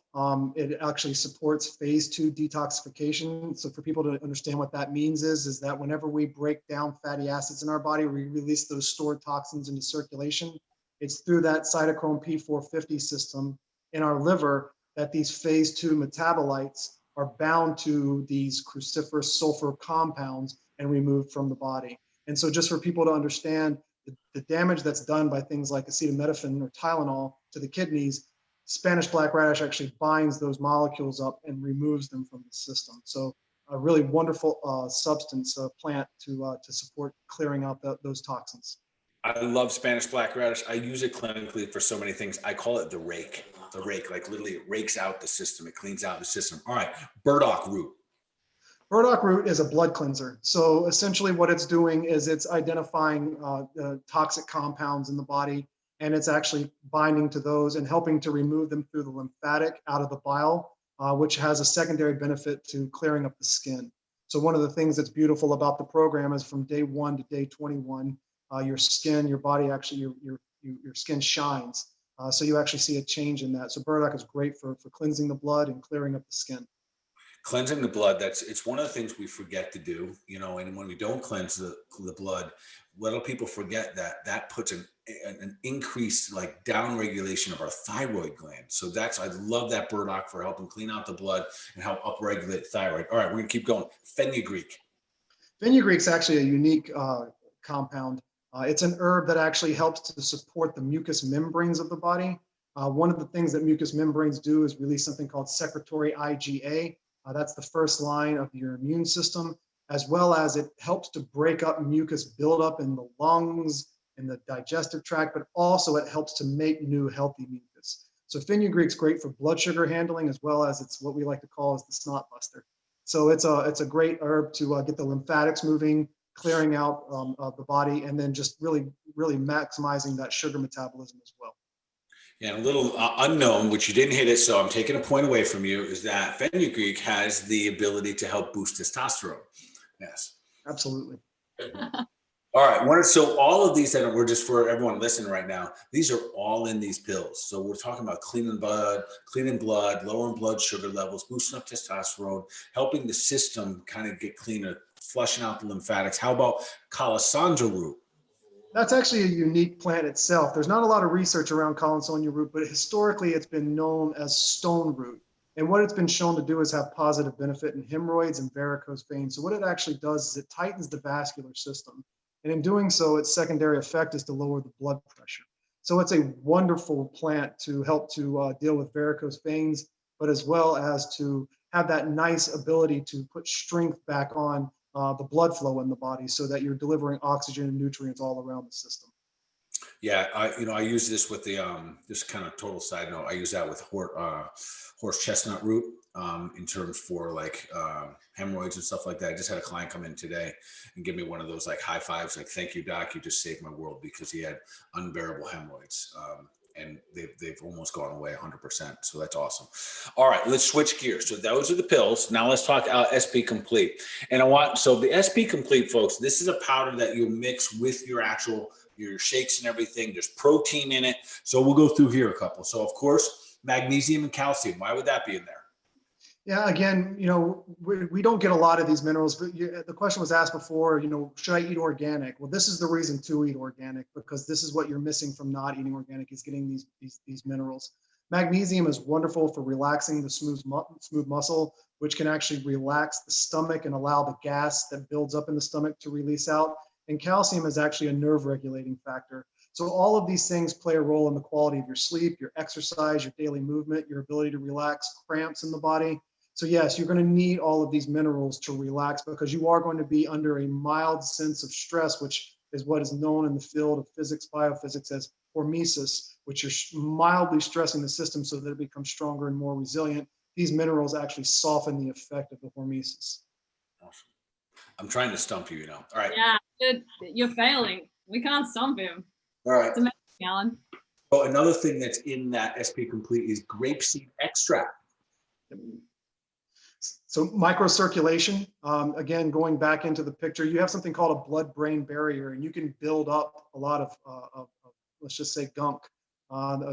It actually supports phase 2 detoxification. So for people to understand what that means is that whenever we break down fatty acids in our body, we release those stored toxins into circulation. It's through that cytochrome P450 system in our liver that these phase 2 metabolites are bound to these cruciferous sulfur compounds and removed from the body. And so just for people to understand the damage that's done by things like acetaminophen or Tylenol to the kidneys, Spanish black radish actually binds those molecules up and removes them from the system. So a really wonderful substance, plant to support clearing out those toxins. I love Spanish black radish. I use it clinically for so many things. I call it the rake. The rake, like literally it rakes out the system. It cleans out the system. All right, burdock root. Burdock root is a blood cleanser. So essentially what it's doing is it's identifying toxic compounds in the body, and it's actually binding to those and helping to remove them through the lymphatic out of the bile, which has a secondary benefit to clearing up the skin. So one of the things that's beautiful about the program is from day 1 to day 21, your skin, your body, actually your skin shines. So you actually see a change in that. So burdock is great for cleansing the blood and clearing up the skin. Cleansing the blood, it's one of the things we forget to do, and when we don't cleanse the blood, little people forget that puts an increased like down regulation of our thyroid gland. So I love that burdock for helping clean out the blood and help upregulate thyroid. All right, we're gonna keep going. Fenugreek. Fenugreek's actually a unique compound. It's an herb that actually helps to support the mucous membranes of the body. One of the things that mucous membranes do is release something called secretory IgA. That's the first line of your immune system, as well as it helps to break up mucus buildup in the lungs, in the digestive tract, but also it helps to make new healthy mucus. So fenugreek's great for blood sugar handling, as well as it's what we like to call as the snot buster. So it's a great herb to get the lymphatics moving, clearing out of the body, and then just really maximizing that sugar metabolism as well. Yeah, and a little unknown, which you didn't hit it, so I'm taking a point away from you, is that fenugreek has the ability to help boost testosterone. Yes. Absolutely. All right. So all of these that we're just for everyone listening right now, these are all in these pills. So we're talking about cleaning blood, lowering blood sugar levels, boosting up testosterone, helping the system kind of get cleaner, flushing out the lymphatics. How about Calisandra root? That's actually a unique plant itself. There's not a lot of research around Calisandra root, but historically it's been known as stone root. And what it's been shown to do is have positive benefit in hemorrhoids and varicose veins. So what it actually does is it tightens the vascular system. And in doing so, its secondary effect is to lower the blood pressure. So it's a wonderful plant to help to deal with varicose veins, but as well as to have that nice ability to put strength back on the blood flow in the body so that you're delivering oxygen and nutrients all around the system. Yeah, I use this with the just kind of total side note. I use that with horse chestnut root in terms for like hemorrhoids and stuff like that. I just had a client come in today and give me one of those like high fives, like "Thank you, doc, you just saved my world," because he had unbearable hemorrhoids. And they've almost gone away 100%. So that's awesome. All right, let's switch gears. So those are the pills. Now let's talk SP Complete. And so the SP Complete, folks, this is a powder that you mix with your shakes and everything. There's protein in it. So we'll go through here a couple. So of course, magnesium and calcium. Why would that be in there? Yeah, again, we don't get a lot of these minerals, but the question was asked before, should I eat organic? Well, this is the reason to eat organic, because this is what you're missing from not eating organic, is getting these minerals. Magnesium is wonderful for relaxing the smooth muscle, which can actually relax the stomach and allow the gas that builds up in the stomach to release out. And calcium is actually a nerve regulating factor. So all of these things play a role in the quality of your sleep, your exercise, your daily movement, your ability to relax cramps in the body. So yes, you're going to need all of these minerals to relax because you are going to be under a mild sense of stress, which is what is known in the field of physics, biophysics as hormesis, which are mildly stressing the system so that it becomes stronger and more resilient. These minerals actually soften the effect of the hormesis. Awesome. I'm trying to stump you, All right. Yeah, you're failing. We can't stump him. All right. It's amazing, Alan. So another thing that's in that SP Complete is grapeseed extract. So microcirculation, again, going back into the picture, you have something called a blood-brain barrier, and you can build up a lot of let's just say gunk,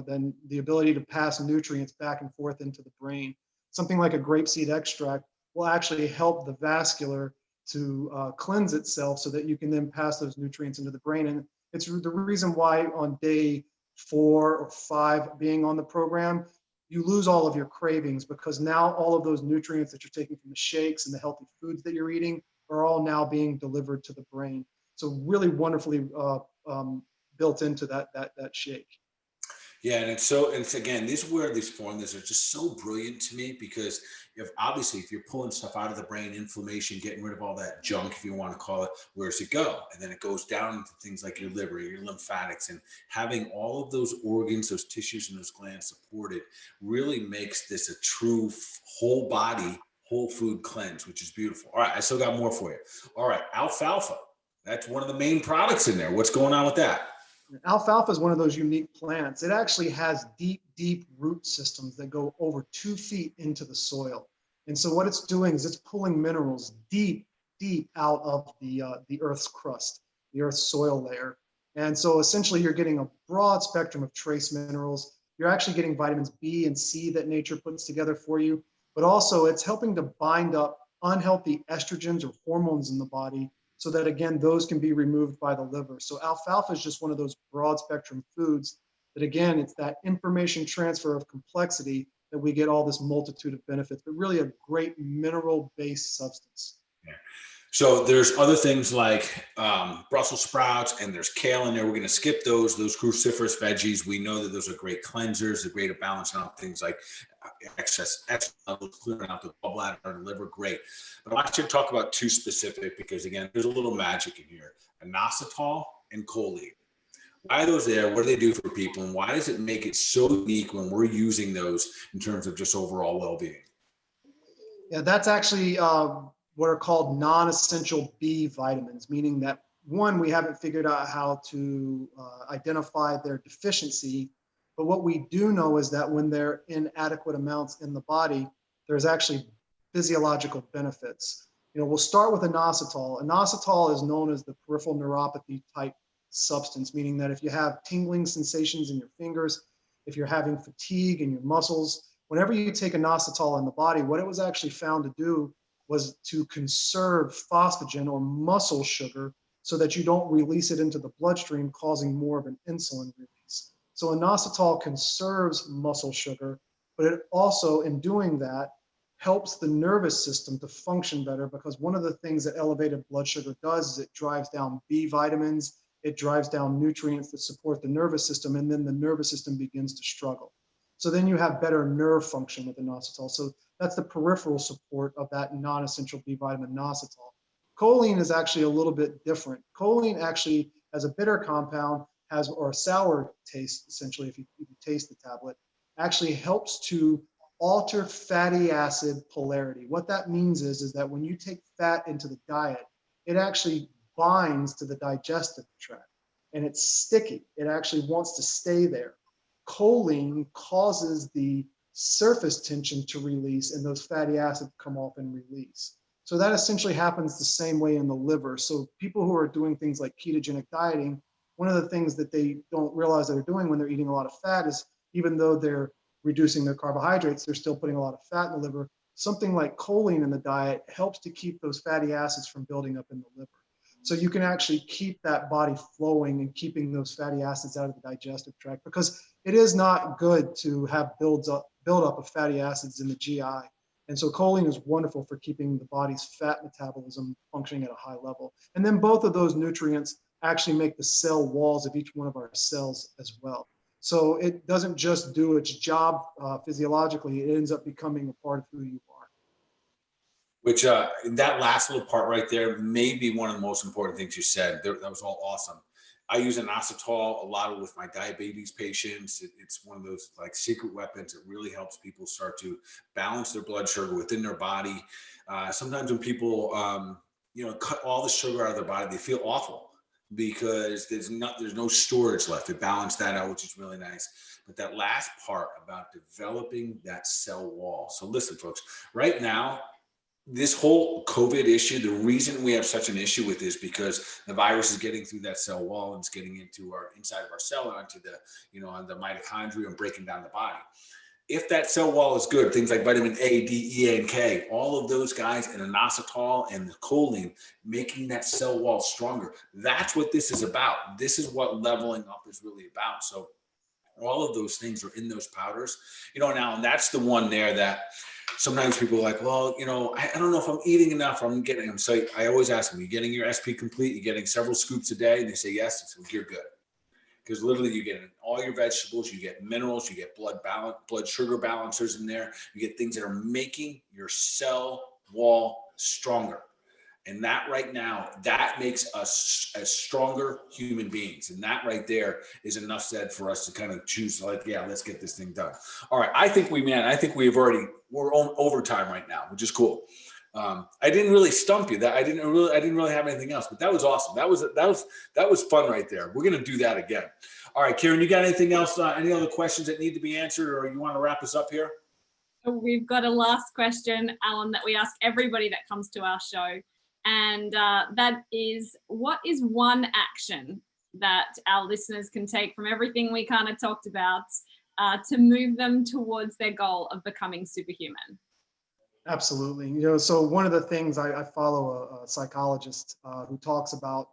then the ability to pass nutrients back and forth into the brain. Something like a grapeseed extract will actually help the vascular to cleanse itself so that you can then pass those nutrients into the brain. And it's the reason why on day 4 or 5 being on the program, you lose all of your cravings because now all of those nutrients that you're taking from the shakes and the healthy foods that you're eating are all now being delivered to the brain. So really wonderfully built into that shake. Yeah, and it's again, these formulas are just so brilliant to me because if you're pulling stuff out of the brain, inflammation, getting rid of all that junk, if you want to call it, where does it go? And then it goes down into things like your liver, your lymphatics, and having all of those organs, those tissues, and those glands supported really makes this a true whole body, whole food cleanse, which is beautiful. All right, I still got more for you. All right, alfalfa. That's one of the main products in there. What's going on with that? Alfalfa is one of those unique plants. It actually has deep root systems that go over 2 feet into the soil. And so what it's doing is it's pulling minerals deep out of the Earth's crust, the Earth's soil layer. And so essentially you're getting a broad spectrum of trace minerals. You're actually getting vitamins B and C that nature puts together for you, but also it's helping to bind up unhealthy estrogens or hormones in the body, so that, again, those can be removed by the liver. So alfalfa is just one of those broad spectrum foods that, again, it's that information transfer of complexity that we get all this multitude of benefits, but really a great mineral-based substance. Yeah. So there's other things like Brussels sprouts, and there's kale in there. We're going to skip those cruciferous veggies. We know that those are great cleansers, they're great at balancing out things like excess levels, clearing out the gallbladder and liver, great. But I want you to talk about 2 specific because, again, there's a little magic in here. Inositol and choline. Why are those there? What do they do for people? And why does it make it so unique when we're using those in terms of just overall well-being? Yeah, that's actually what are called non-essential B vitamins, meaning that, one, we haven't figured out how to identify their deficiency, but what we do know is that when they're in adequate amounts in the body, there's actually physiological benefits. We'll start with inositol. Inositol is known as the peripheral neuropathy type substance, meaning that if you have tingling sensations in your fingers, if you're having fatigue in your muscles, whenever you take inositol in the body, what it was actually found to do was to conserve phosphagen or muscle sugar so that you don't release it into the bloodstream, causing more of an insulin release. So inositol conserves muscle sugar, but it also, in doing that, helps the nervous system to function better, because one of the things that elevated blood sugar does is it drives down B vitamins, it drives down nutrients that support the nervous system, and then the nervous system begins to struggle. So then you have better nerve function with inositol. So that's the peripheral support of that non-essential B vitamin inositol. Choline is actually a little bit different. Choline actually has a bitter compound, or a sour taste, essentially, if you taste the tablet, actually helps to alter fatty acid polarity. What that means is that when you take fat into the diet, it actually binds to the digestive tract, and it's sticky. It actually wants to stay there. Choline causes the surface tension to release, and those fatty acids come off and release. So that essentially happens the same way in the liver. So people who are doing things like ketogenic dieting, one of the things that they don't realize they're doing when they're eating a lot of fat is, even though they're reducing their carbohydrates, they're still putting a lot of fat in the liver. Something like choline in the diet helps to keep those fatty acids from building up in the liver. So you can actually keep that body flowing and keeping those fatty acids out of the digestive tract, because it is not good to have buildup of fatty acids in the GI. And so choline is wonderful for keeping the body's fat metabolism functioning at a high level. And then both of those nutrients actually make the cell walls of each one of our cells as well. So it doesn't just do its job physiologically, it ends up becoming a part of who you are. Which that last little part right there may be one of the most important things you said. That was all awesome. I use inositol a lot with my diabetes patients. It's one of those like secret weapons. It really helps people start to balance their blood sugar within their body. Sometimes when people, cut all the sugar out of their body, they feel awful because there's no storage left. It balanced that out, which is really nice. But that last part about developing that cell wall. So listen, folks, right now, this whole COVID issue, the reason we have such an issue with this because the virus is getting through that cell wall and it's getting into our inside of our cell and onto the, on the mitochondria and breaking down the body. If that cell wall is good, things like vitamin A, D, E, and K, all of those guys, and inositol and the choline, making that cell wall stronger. That's what this is about. This is what leveling up is really about. So all of those things are in those powders, now, and that's the one there that sometimes people are like, well, I don't know if I'm eating enough. I'm getting them. So I always ask them, you getting your SP complete? You getting several scoops a day? And they say, yes. So you're good. Because literally you get all your vegetables, you get minerals, you get blood sugar balancers in there. You get things that are making your cell wall stronger. And that right now, that makes us as stronger human beings. And that right there is enough said for us to kind of choose like, yeah, let's get this thing done. All right. I think we're on overtime right now, which is cool. I didn't really stump you. I didn't really have anything else, but that was awesome. That was fun right there. We're going to do that again. All right, Karen, you got anything else? Any other questions that need to be answered, or you want to wrap us up here? We've got a last question, Alan, that we ask everybody that comes to our show. And that is, what is one action that our listeners can take from everything we kind of talked about to move them towards their goal of becoming superhuman? Absolutely. So one of the things I follow a psychologist who talks about,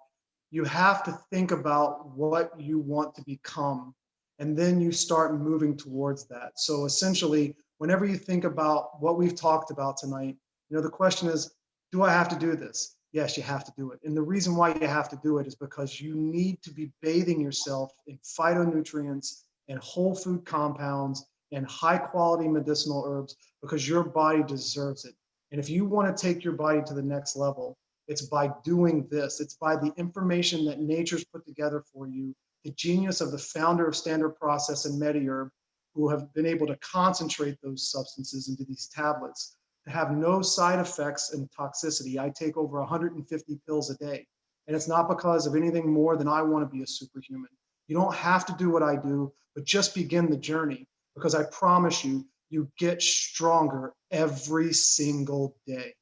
you have to think about what you want to become, and then you start moving towards that. So essentially, whenever you think about what we've talked about tonight, the question is, do I have to do this? Yes, you have to do it. And the reason why you have to do it is because you need to be bathing yourself in phytonutrients and whole food compounds and high quality medicinal herbs, because your body deserves it. And if you want to take your body to the next level, it's by doing this. It's by the information that nature's put together for you, the genius of the founder of Standard Process and MediHerb, who have been able to concentrate those substances into these tablets to have no side effects and toxicity. I take over 150 pills a day. And it's not because of anything more than I want to be a superhuman. You don't have to do what I do, but just begin the journey, because I promise you, you get stronger every single day.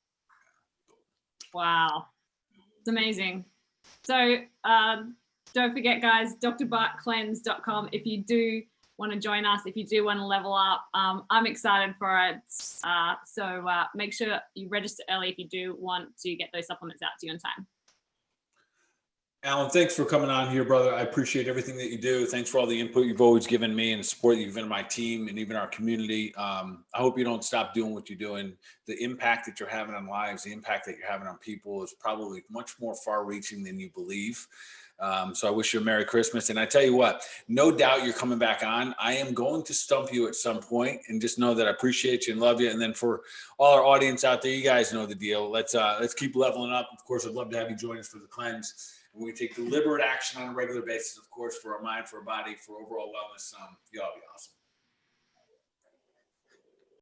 Wow. It's amazing. So don't forget, guys, drbartcleanse.com. If you do want to join us, if you do want to level up, I'm excited for it. So make sure you register early if you do want to get those supplements out to you in time. Alan, thanks for coming on here, brother. I appreciate everything that you do. Thanks for all the input you've always given me and the support that you've given my team and even our community. I hope you don't stop doing what you're doing. The impact that you're having on lives, the impact that you're having on people is probably much more far-reaching than you believe. So I wish you a Merry Christmas. And I tell you what, no doubt you're coming back on. I am going to stump you at some point, and just know that I appreciate you and love you. And then for all our audience out there, you guys know the deal. Let's keep leveling up. Of course, I'd love to have you join us for the cleanse. And we take deliberate action on a regular basis, of course, for our mind, for our body, for overall wellness. Y'all be awesome.